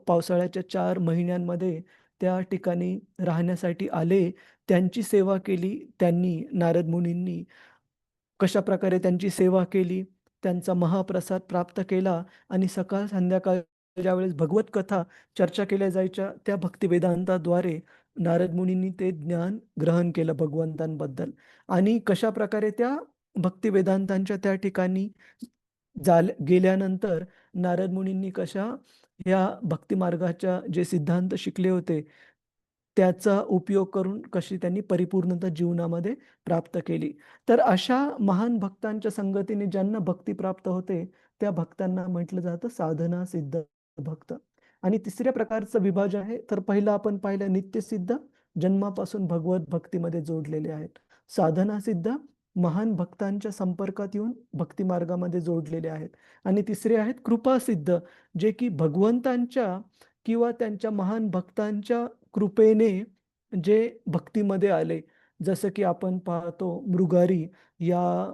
पावसाळ्याच्या 4 महिन्यांमध्ये त्या ठिकाणी राहण्यासाठी आले. त्यांची सेवा केली त्यांनी, नारद मुनींनी. कशाप्रकारे त्यांची सेवा केली, त्यांचा महाप्रसाद प्राप्त केला आणि सकाळ संध्याकाळ ज्यावेळेस भगवत कथा चर्चा केल्या जायच्या, त्या भक्तिवेदांताद्वारे नारद मुनींनी ते ज्ञान ग्रहण केलं भगवंतांबद्दल. आणि कशाप्रकारे त्या भक्तिवेदांतांच्या त्या ठिकाणी गेल्यानंतर नारद मुनींनी कशा या भक्तिमार्गाच्या जे सिद्धांत शिकले होते, त्याचा उपयोग करून कशी त्यांनी परिपूर्णता जीवनामध्ये प्राप्त केली. तर अशा महान भक्तांच्या संगतीने ज्यांना भक्ती प्राप्त होते, त्या भक्तांना म्हटलं जातं साधना सिद्ध भक्त. आणि तिसऱ्या प्रकारचं विभाजन आहे, तर पहिलं आपण पाहिलं नित्यसिद्ध, जन्मापासून भगवत भक्तीमध्ये जोडलेले आहेत. साधना सिद्ध, महान भक्तांच्या संपर्कात येऊन भक्ती मार्गामध्ये जोडलेले आहेत. आणि तिसरे आहेत कृपासिद्ध, जे की भगवंतांच्या किंवा त्यांच्या महान भक्तांच्या कृपेने जे भक्तीमध्ये आले. जसं की आपण पाहतो मृगारी या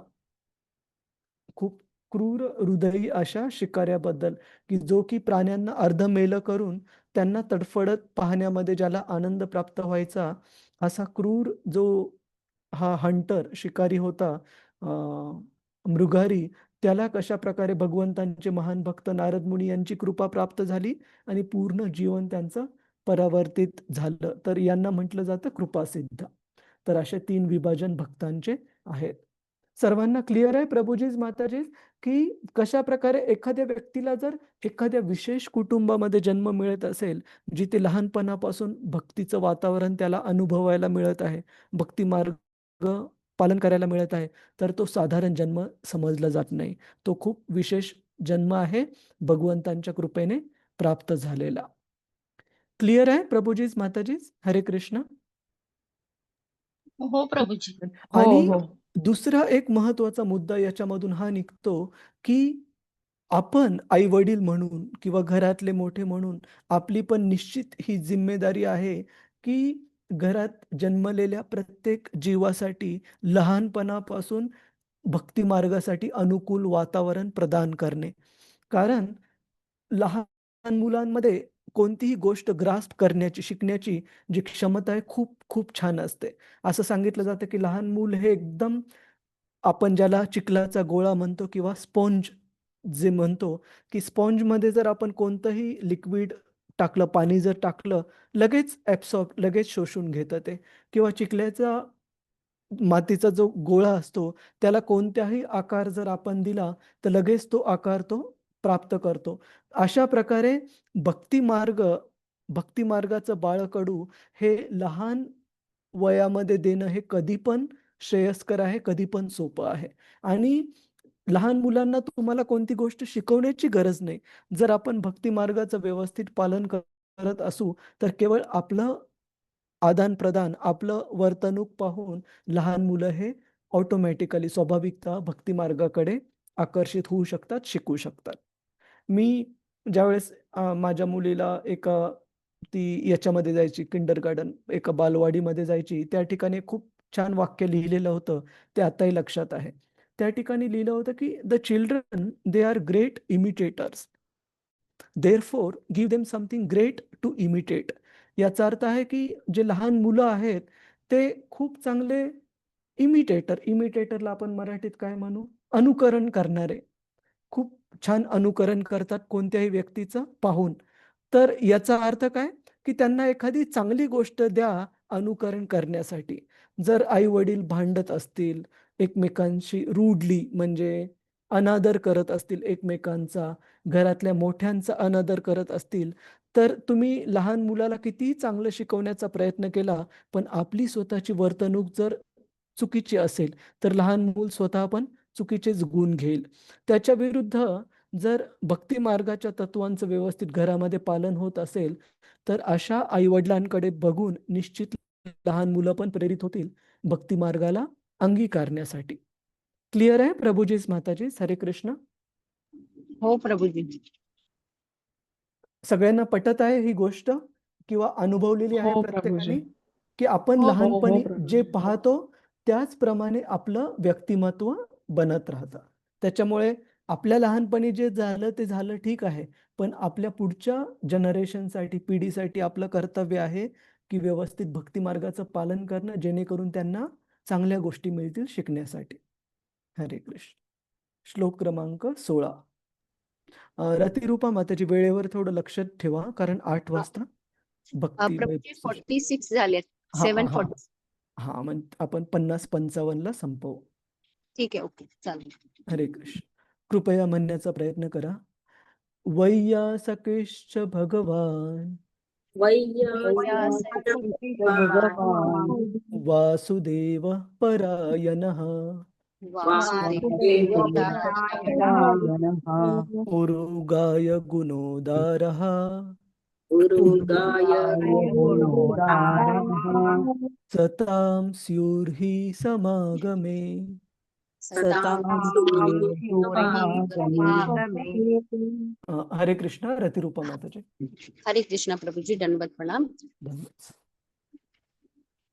खूप क्रूर हृदयी अशा शिकाऱ्याबद्दल, की जो की प्राण्यांना अर्धमेलं करून त्यांना तडफडत पाहण्यामध्ये ज्याला आनंद प्राप्त व्हायचा, असा क्रूर जो हा हंटर शिकारी होता, मृगारी, त्याला कशाप्रकारे भगवंतांचे महान भक्त नारद मुनी यांची कृपा प्राप्त झाली आणि पूर्ण जीवन त्यांचं परावर्तित झालं. तर यांना म्हटलं जातं कृपासिद्ध. तर असे 3 विभाजन भक्तांचे आहेत. सर्वांना क्लिअर आहे प्रभुजीज माताजीज, की कशा प्रकारे एखाद्या व्यक्तीला जर एखाद्या विशेष कुटुंबामध्ये जन्म मिळत असेल, जिथे लहानपणापासून भक्तीचं वातावरण त्याला अनुभवायला मिळत आहे, भक्ती मार्ग पालन करायला मिळत आहे, तर तो साधारण जन्म समजला जात नाही. तो खूप विशेष जन्म आहे, भगवंतांच्या कृपेने प्राप्त झालेला. क्लिअर आहे प्रभुजीज माताजीज? हरे कृष्ण. हो प्रभूजी. आणि दुसरा एक महत्वाचा मुद्दा याच्यामधून हा निघतो, की आपण आई-वडील म्हणून किंवा घरातले मोठे म्हणून आपली पण निश्चित ही जिम्मेदारी आहे, की घरात जन्मलेल्या प्रत्येक जीवासाठी लहानपणापासून भक्ती मार्गासाठी अनुकूल वातावरण प्रदान करणे. कारण लहान मुलांमध्ये कोणतीही गोष्ट ग्रास्प करण्याची, शिकण्याची जी क्षमता आहे खूप खूप छान असते. असं सांगितलं जातं, की लहान मूल हे एकदम, आपण ज्याला चिखलाचा गोळा म्हणतो किंवा स्पॉन्ज जे म्हणतो, की स्पॉन्जमध्ये जर आपण कोणतंही लिक्विड टाकलं, पाणी जर टाकलं, लगेच लगेच शोषून घेतं ते. किंवा चिखल्याचा मातीचा जो गोळा असतो, त्याला कोणत्याही आकार जर आपण दिला, तर लगेच तो आकार तो प्राप्त करतो. अशा प्रकारे भक्ती मार्गाचं बाळकडू हे लहान वयामध्ये देणं हे कधी पण श्रेयस्कर आहे, कधी पण सोपं आहे. आणि लहान मुलांना तुम्हाला कोणती गोष्ट शिकवण्याची गरज नाही. जर आपण भक्ती मार्गाचं व्यवस्थित पालन करत असू, तर केवळ आपलं आदान-प्रदान, आपलं वर्तणूक पाहून लहान मुलं हे ऑटोमॅटिकली स्वाभाविकतः भक्ती मार्गाकडे आकर्षित होऊ शकतात, शिकू शकतात. मी ज्यावेळेस माझ्या मुलीला ती याच्यामध्ये जायची, किंडरगार्टन, एका बालवाडीमध्ये जायची. त्या ठिकाणी खूप छान वाक्य लिहिलेलं होतं. ते आताही लक्षात आहे. त्या ठिकाणी लिहिलं होतं, की "the children they are great imitators. Therefore, give them something great to imitate. याचा अर्थ आहे की जे लहान मुलं आहेत ते खूप चांगले इमिटेटरला आपण मराठीत काय म्हणू, अनुकरण करणारे, खूप छान अनुकरण करतात कोणत्याही व्यक्तीचं पाहून. तर याचा अर्थ काय, की त्यांना एखादी चांगली गोष्ट द्या अनुकरण करण्यासाठी. जर आई-वडील भांडत असतील, एकमेकांशी रूडली म्हणजे अनादर करत असतील एकमेकांचा, घरातल्या मोठ्यांचा अनादर करत असतील, तर तुम्ही लहान मुलाला कितीही चांगलं शिकवण्याचा प्रयत्न केला, पण आपली स्वतःची वर्तणूक जर चुकीची असेल, तर लहान मूल स्वतः पण चुकीचेच गुण घेईल. त्याच्या विरुद्ध जर भक्ती मार्गाच्या तत्वांचं व्यवस्थित घरामध्ये पालन होत असेल, तर अशा आई-वडिलांकडे बघून निश्चित लहान मुलं पण प्रेरित होतील भक्ती मार्गाला अंगीकारण्यासाठी. क्लिअर आहे प्रभुजीस माताजीस? हरे कृष्ण. हो प्रभूजी. सगळ्यांना पटत आहे ही गोष्ट किंवा अनुभवलेली आहे हो प्रत्येकाने, प्रभूजी. की आपण हो, हो, लहानपणी हो प्रभूजी. जे पाहतो त्याचप्रमाणे आपलं व्यक्तिमत्व बनत राहतं. त्याच्यामुळे आपल्या लहानपणी जे झालं ते झालं ठीक आहे. पण आपल्या पुढच्या जनरेशनसाठी, पिढीसाठी आपलं कर्तव्य आहे, की व्यवस्थित भक्ती मार्गाचं पालन करणं, जेणेकरून त्यांना चांगल्या गोष्टी मिळतील शिकण्यासाठी. हरे कृष्ण. श्लोक क्रमांक 16. रतिरूपा माताजी वेळेवर थोडं लक्ष ठेवा, कारण 8 वाजता भक्ती प्रभूजी 46 झालेत. हां, 740. हां, मग आपण 50-55ला संपवू. ठीक आहे, ओके चालेल. हरे कृष्ण. कृपया म्हणण्याचा प्रयत्न करा. वैयासकेश्च भगवान भगवान वासुदेव परायणः उरुगाय गुणोदारः सतां स्युर्हि समागमे. हरे कृष्ण. रतिरूपा माताजी. हरे कृष्ण प्रभूजी, दंडवत प्रणाम. धन्यवाद.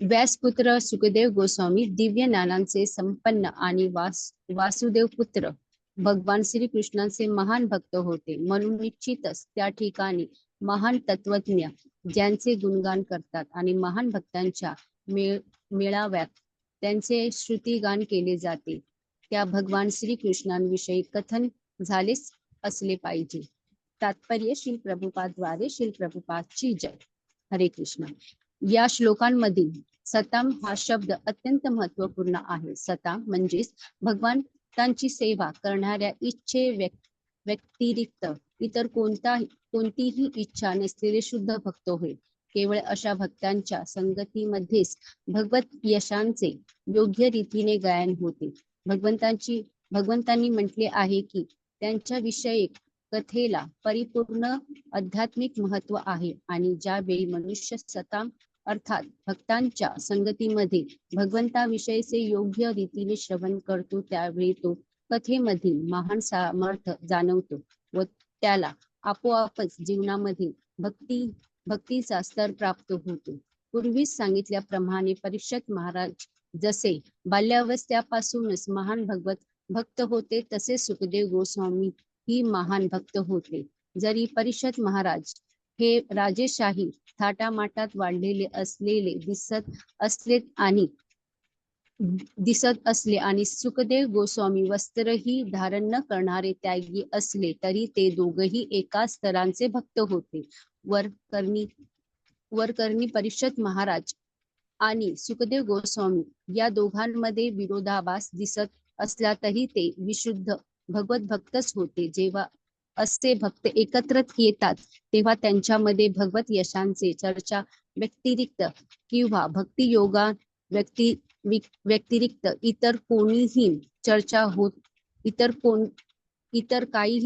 व्यासपुत्र सुखदेव गोस्वामी दिव्य ज्ञानांचे संपन्न आणि वासुदेव पुत्र भगवान श्रीकृष्णांचे महान भक्त होते. म्हणून निश्चितच त्या ठिकाणी महान तत्वज्ञ ज्यांचे गुणगान करतात आणि महान भक्तांच्या मेळाव्यात त्यांचे श्रुतिगान केले जाते, त्या भगवान श्रीकृष्णांविषयी कथन झालेच असले पाहिजे. तात्पर्य श्री प्रभुपादद्वारे श्री प्रभुपादची जय. हरे कृष्ण. या श्लोकांमधील सताम हा शब्द अत्यंत महत्वपूर्ण आहे. सताम म्हणजेच भगवंतांची सेवा करणाऱ्या इच्छे व्यतिरिक्त इतर कोणतीही इच्छा नसलेले शुद्ध भक्त होय. केवळ अशा भक्तांच्या संगतीमध्येच भगवत यशांचे योग्य रीतीने गायन होते. भगवंतांनी म्हटले आहे की त्यांच्या विषयक कथेला परिपूर्ण आध्यात्मिक महत्व आहे आणि ज्यावेळी मनुष्य सताम अर्थात भक्तांच्या संगतीमध्ये भगवंताविषयीचे योग्य रीतीने श्रवण करतो, त्यावेळी तो कथेमधील महान सामर्थ्य जाणवतो व त्याला आपोआपच जीवनामध्ये भक्तीचा स्तर प्राप्त होतो. पूर्वीच सांगितल्याप्रमाणे परीक्षित महाराज जसे बाल्यावस्थेपासूनच महान भक्त होते, तसे सुखदेव गोस्वामी ही महान भक्त होते. जरी परीक्षित महाराज हे राजेशाही थाटामाटात वाढलेले दिसत असले आणि सुखदेव गोस्वामी वस्त्रही धारण न करणारे त्यागी असले, तरी ते दोघही एकाच स्तरांचे भक्त होते. वरकरणी परीक्षित महाराज आणि सुखदेव गोस्वामी या दोघांमध्ये विरोधाभास दिसत असला तरी ते विशुद्ध भगवत भक्तच होते. जेव्हा असे भक्त एकत्र येतात तेव्हा त्यांच्यामध्ये भगवत यशांचे चर्चा व्यतिरिक्त किंवा भक्ती योगा व्यतिरिक्त इतर काहीही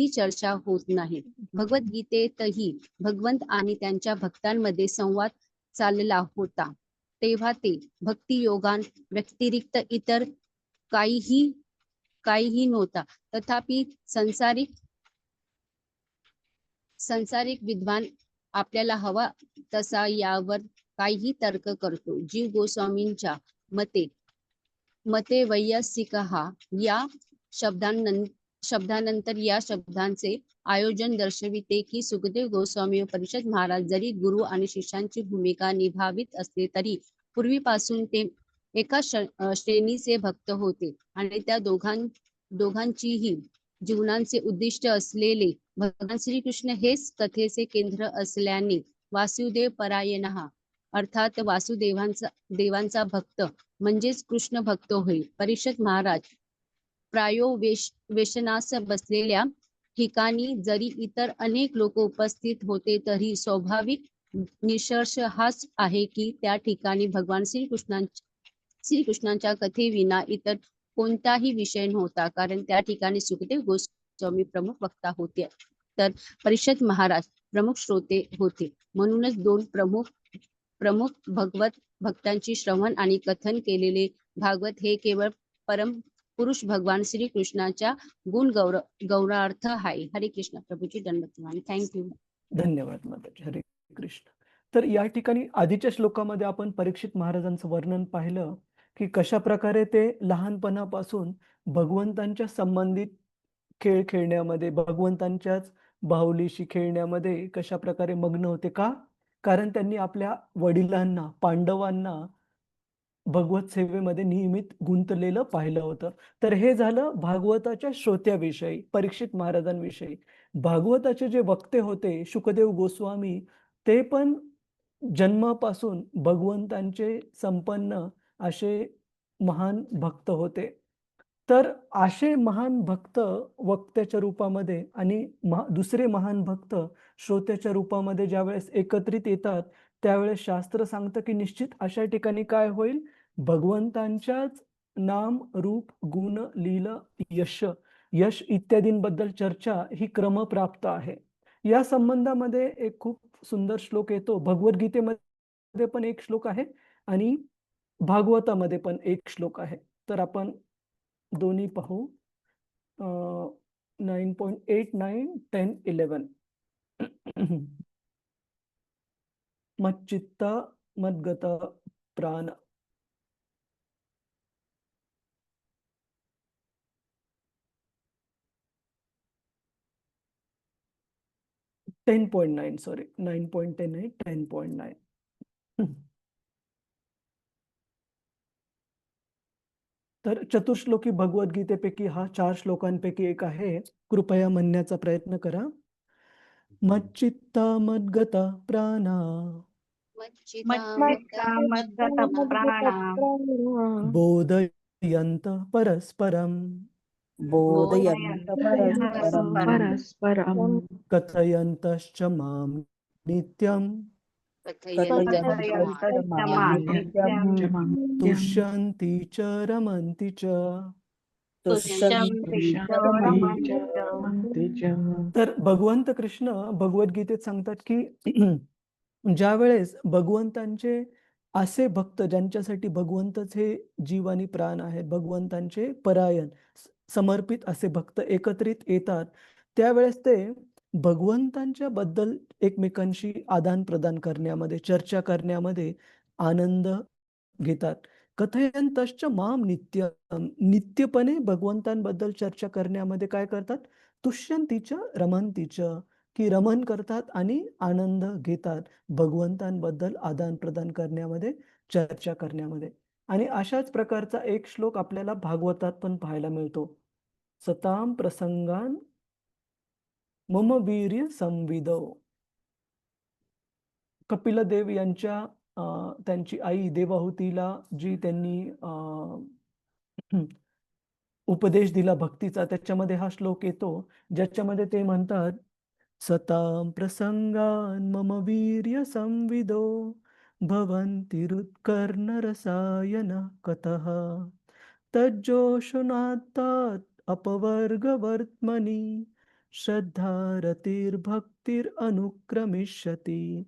चर्चा होत नाही. भगवद्गीतेतही भगवंत आणि त्यांच्या भक्तांमध्ये संवाद चालला होता, तेव्हा ते भक्ती योगां व्यतिरिक्त इतर काहीही नव्हता. तथापि संसारिक विद्वान आपल्याला हवा तसा यावर काही तर्क करतो. जीव गोस्वामींच्या मते वैयासिक हा या शब्दानंतर या शब्दांचे आयोजन दर्शविते की सुखदेव गोस्वामी व परीक्षित महाराज जरी गुरु आणि शिष्यांची भूमिका निभावित असले तरी पूर्वीपासून ते एका श्रेणीचे भक्त होते आणि त्या दोघांचीही जीवनाचे उद्दिष्ट असलेले भगवान श्रीकृष्ण हेच कथेचे केंद्र असल्याने वासुदेव परायण अर्थात देवांचा भक्त म्हणजेच कृष्ण भक्त होईल. परीक्षित महाराज वेशनास बसलेल्या ठिकाणी जरी इतर अनेक लोक उपस्थित होते तरी स्वाभाविक निष्कर्ष हाच आहे की त्या ठिकाणी भगवान श्रीकृष्णांच्या कथेविना इतर कोणताही विषय नव्हता, कारण त्या ठिकाणी सुखदेव गोस्वामी प्रमुख वक्ता होते तर परीक्षित महाराज प्रमुख श्रोते होते. म्हणूनच दोन प्रमुख भगवत भक्तांची श्रवण आणि कथन केलेले भागवत हे केवळ परम पुरुष भगवान श्री कृष्णाच्या गुण गौरवार्थ आहे. हरे कृष्ण. प्रभूची दंडवत. थँक्यू. धन्यवाद माताजी. हरे कृष्ण. तर या ठिकाणी आधीच्या श्लोकामध्ये आपण परीक्षित महाराजांचं वर्णन पाहिलं की कशा प्रकारे ते लहानपणापासून भगवंतांच्या संबंधित खेळ खेळण्यामध्ये, भगवंतांच्याच बाहुलीशी खेळण्यामध्ये कशा प्रकारे मग्न होते. का? कारण त्यांनी आपल्या वडिलांना, पांडवांना भगवत सेवेमध्ये नियमित गुंतलेलं पाहिलं होतं. तर हे झालं भागवताच्या श्रोत्याविषयी, परीक्षित महाराजांविषयी. भागवताचे जे वक्ते होते शुकदेव गोस्वामी, ते पण जन्मापासून भगवंतांचे संपन्न असे महान भक्त होते. तर असे महान भक्त वक्त्याच्या रूपामध्ये आणि दुसरे महान भक्त श्रोत्याच्या रूपामध्ये ज्यावेळेस एकत्रित येतात, त्यावेळेस शास्त्र सांगतं की निश्चित अशा ठिकाणी काय होईल, भगवंतांच्याच नाम, रूप, गुण, लीला, यश इत्यादींबद्दल चर्चा ही क्रमप्राप्त आहे. या संबंधामध्ये एक खूप सुंदर श्लोक येतो. भगवद्गीतेमध्ये पण एक श्लोक आहे आणि भागवतामध्ये पण एक श्लोक आहे. तर आपण दोन्ही पाहू. 9.8, 9, 10, 11. मच्चित्त मद्गत प्राण. टेन 10.9 सॉरी 9.10 नाही 10.9. तर चतुर्श्लोकी भगवद्गीतेपैकी हा 4 श्लोकांपैकी एक आहे. कृपया म्हणण्याचा प्रयत्न करा. मच्चित्ता मद्गत प्राणा बोधयन्त परस्परं परस्परं कथयन्तश्च मां नित्यं तुष्यन्ति च रमन्ति च. तर भगवंत कृष्ण भगवद्गीतेत सांगतात की ज्या वेळेस भगवंतांचे असे भक्त ज्यांच्यासाठी भगवंतच हे जीव आणि प्राण आहेत, भगवंतांचे परायण समर्पित असे भक्त एकत्रित येतात, त्यावेळेस ते भगवंतांच्या बद्दल एकमेकांशी आदान प्रदान करण्यामध्ये, चर्चा करण्यामध्ये आनंद घेतात. कथयन्तश्च माम नित्यं, नित्यपणे भगवंतांबद्दल चर्चा करण्यामध्ये काय करतात, तुष्यन्तीच रमन्तीच, की रमण करतात आणि आनंद घेतात भगवंतांबद्दल आदान प्रदान करण्यामध्ये, चर्चा करण्यामध्ये. आणि अशाच प्रकारचा एक श्लोक आपल्याला भागवतात पण पाहायला मिळतो. सताम प्रसंगान मम वीर्य संविदो. कपिलदेव यांच्या त्यांची आई देवाहुतीला जी त्यांनी उपदेश दिला भक्तीचा, त्याच्यामध्ये हा श्लोक येतो ज्याच्यामध्ये ते म्हणतात, सतां प्रसंगान मम वीर्य संविदो भवन्ति हृत्कर्णरसायन कथः तज्जोषुनात्तात् अपवर्गवर्त्मनि श्रद्धारतिर्भक्तिरनुक्रमिष्यति.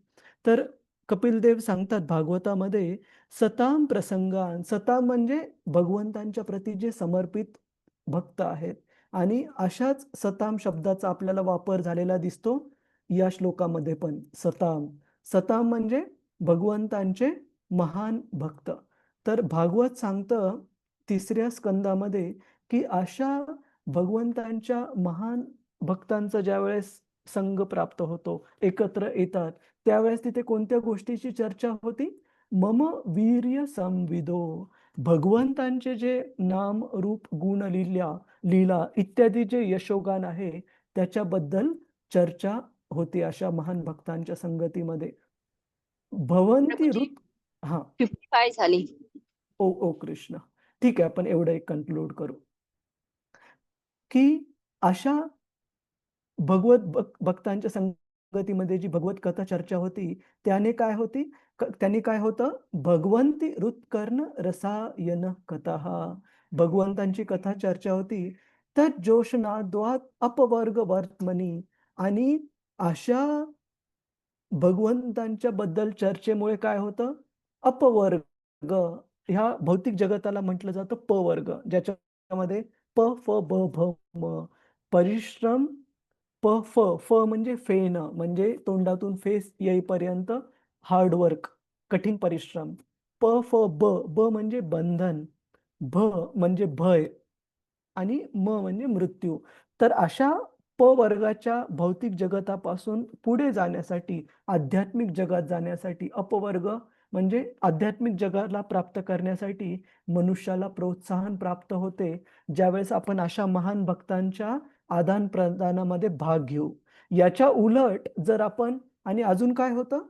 तर कपिलदेव सांगतात भागवतामध्ये, सताम प्रसंगान, सताम म्हणजे भगवंतांच्या प्रती जे समर्पित भक्त आहेत, आणि अशाच सताम शब्दाचा आपल्याला वापर झालेला दिसतो या श्लोकामध्ये पण. सताम म्हणजे भगवंतांचे महान भक्त. तर भागवत सांगतं 3ऱ्या स्कंदामध्ये की अशा भगवंतांच्या महान भक्तांचा ज्यावेळेस संग प्राप्त होतो, एकत्र येतात, त्यावेळेस तिथे कोणत्या गोष्टीची चर्चा होती? मम वीर्य संविदो. भगवंतांचे जे नाम, रूप, गुण, लीला इत्यादी जे यशोगान आहे त्याच्याबद्दल चर्चा होती अशा महान भक्तांच्या संगतीमध्ये. भवंती प्रभूजी, ऋत हा 55 झाली. ओ कृष्ण. ठीक आहे, आपण एवढं एक कन्क्लूड करू की अशा भक्तांच्या संगतीमध्ये जी भगवत कथा चर्चा होती त्यांनी काय होतं? भगवंती हृत्कर्ण रसायन कथा. भगवंतांची कथा चर्चा होती. तत् जोशनाद्वात अपवर्ग वर्तमनी. आणि अशा भगवंतांच्या बद्दल चर्चेमुळे काय होतं? अपवर्ग. ह्या भौतिक जगताला म्हटलं जातं पवर्ग, ज्याच्यामध्ये प फ ब भ म. परिश्रम प फ फ म्हणजे फेन, म्हणजे तोंडातून फेस येईपर्यंत हार्डवर्क, कठीण परिश्रम. प फ ब ब म्हणजे बंधन, भ म्हणजे भय आणि म म्हणजे मृत्यू. तर अशा प वर्गाच्या भौतिक जगतापासून पुढे जाण्यासाठी, आध्यात्मिक जगात जाण्यासाठी, अपवर्ग म्हणजे आध्यात्मिक जगाला प्राप्त करण्यासाठी मनुष्याला प्रोत्साहन प्राप्त होते ज्यावेळेस आपण अशा महान भक्तांच्या आदान प्रदानामध्ये भाग घेऊ. याच्या उलट जर आपण, आणि अजून काय होतं?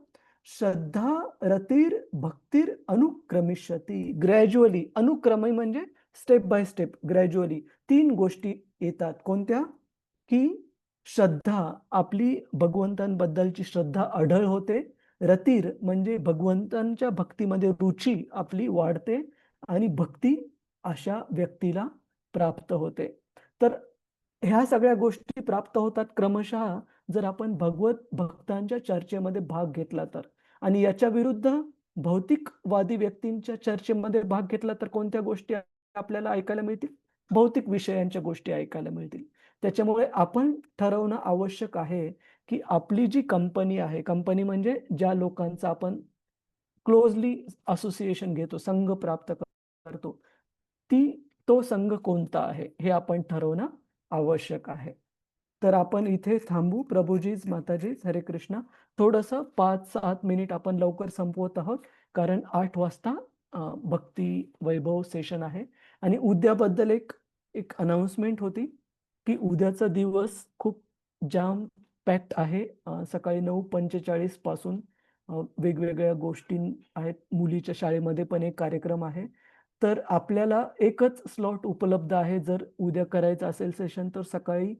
श्रद्धा रतीर भक्तीर अनुक्रमिष्यती. ग्रॅज्युअली, अनुक्रमे म्हणजे स्टेप बाय स्टेप, ग्रॅज्युअली 3 गोष्टी येतात. कोणत्या? की श्रद्धा, आपली भगवंतांबद्दलची श्रद्धा अढळ होते. रतीर म्हणजे भगवंतांच्या भक्तीमध्ये रुची आपली वाढते आणि भक्ती अशा व्यक्तीला प्राप्त होते. तर ह्या सगळ्या गोष्टी प्राप्त होतात क्रमशः जर आपण भगवत भक्तांच्या चर्चेमध्ये भाग घेतला तर. आणि याच्या विरुद्ध भौतिकवादी व्यक्तींच्या चर्चेमध्ये भाग घेतला तर कोणत्या गोष्टी आपल्याला ऐकायला मिळतील? भौतिक विषयांच्या गोष्टी ऐकायला मिळतील. त्याच्यामुळे आपण ठरवणं आवश्यक आहे की आपली जी कंपनी आहे, कंपनी म्हणजे ज्या लोकांचा आपण क्लोजली असोसिएशन घेतो, संघ प्राप्त करतो, तो संघ कोणता आहे हे आपण ठरवणं आवश्यक आहे. तर आपण इथे थांबू. प्रभूजीज, माताजीज, हरे कृष्ण. थोडंसं 5-7 मिनिट आपण लवकर संपवत आहोत कारण 8 वाजता भक्ती वैभव सेशन आहे. आणि उद्याबद्दल एक अनाउन्समेंट होती की उद्याचा दिवस खूप जाम पॅक्ड आहे. सकाळी 9:45 पासून वेगवेगळ्या गोष्टी आहेत. मुलीच्या शाळेमध्ये पण एक कार्यक्रम आहे. तर आपल्याला एकच स्लॉट उपलब्ध आहे. जर उद्या करायचं असेल सेशन तर सकाळी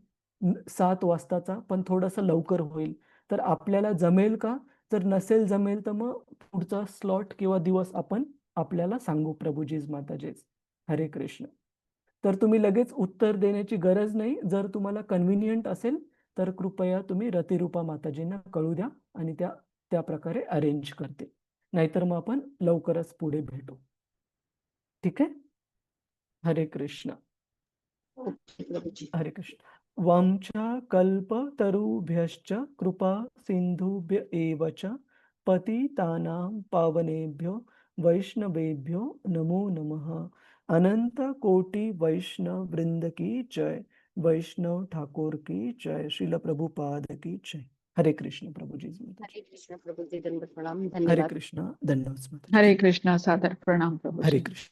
7 वाजताचा, पण थोडंसं लवकर होईल. तर आपल्याला जमेल का? जर नसेल जमेल तर मग पुढचा स्लॉट किंवा दिवस आपण आपल्याला सांगू. प्रभूजीज, माताजीज, हरे कृष्ण. तर तुम्ही लगेच उत्तर देण्याची गरज नाही. जर तुम्हाला कन्व्हिनियंट असेल तर कृपया तुम्ही रतिरूपा माताजींना कळू द्या आणि त्या प्रकारे अरेंज करते. नाहीतर मग आपण लवकरच पुढे भेटू. ठीक आहे? हरे कृष्ण. ओके प्रभूजी. हरे कृष्ण. वांछा कल्पतरुभ्यश्च कृपा सिंधुभ्य एव च पतितानां पावनेभ्यो वैष्णवेभ्यो नमो नमः. अनंत कोटि वैष्णव वृंद की जय. वैष्णव ठाकुर की जय. श्रील प्रभुपाद की जय. हरे कृष्ण. प्रभुजी, हरे कृष्ण प्रभूजी, दंड प्रणाम, हरे धन्यवाद. कृष्ण. धन्यवाद. हरे कृष्ण, सादर प्रणाम प्रभूजी. हरे कृष्ण.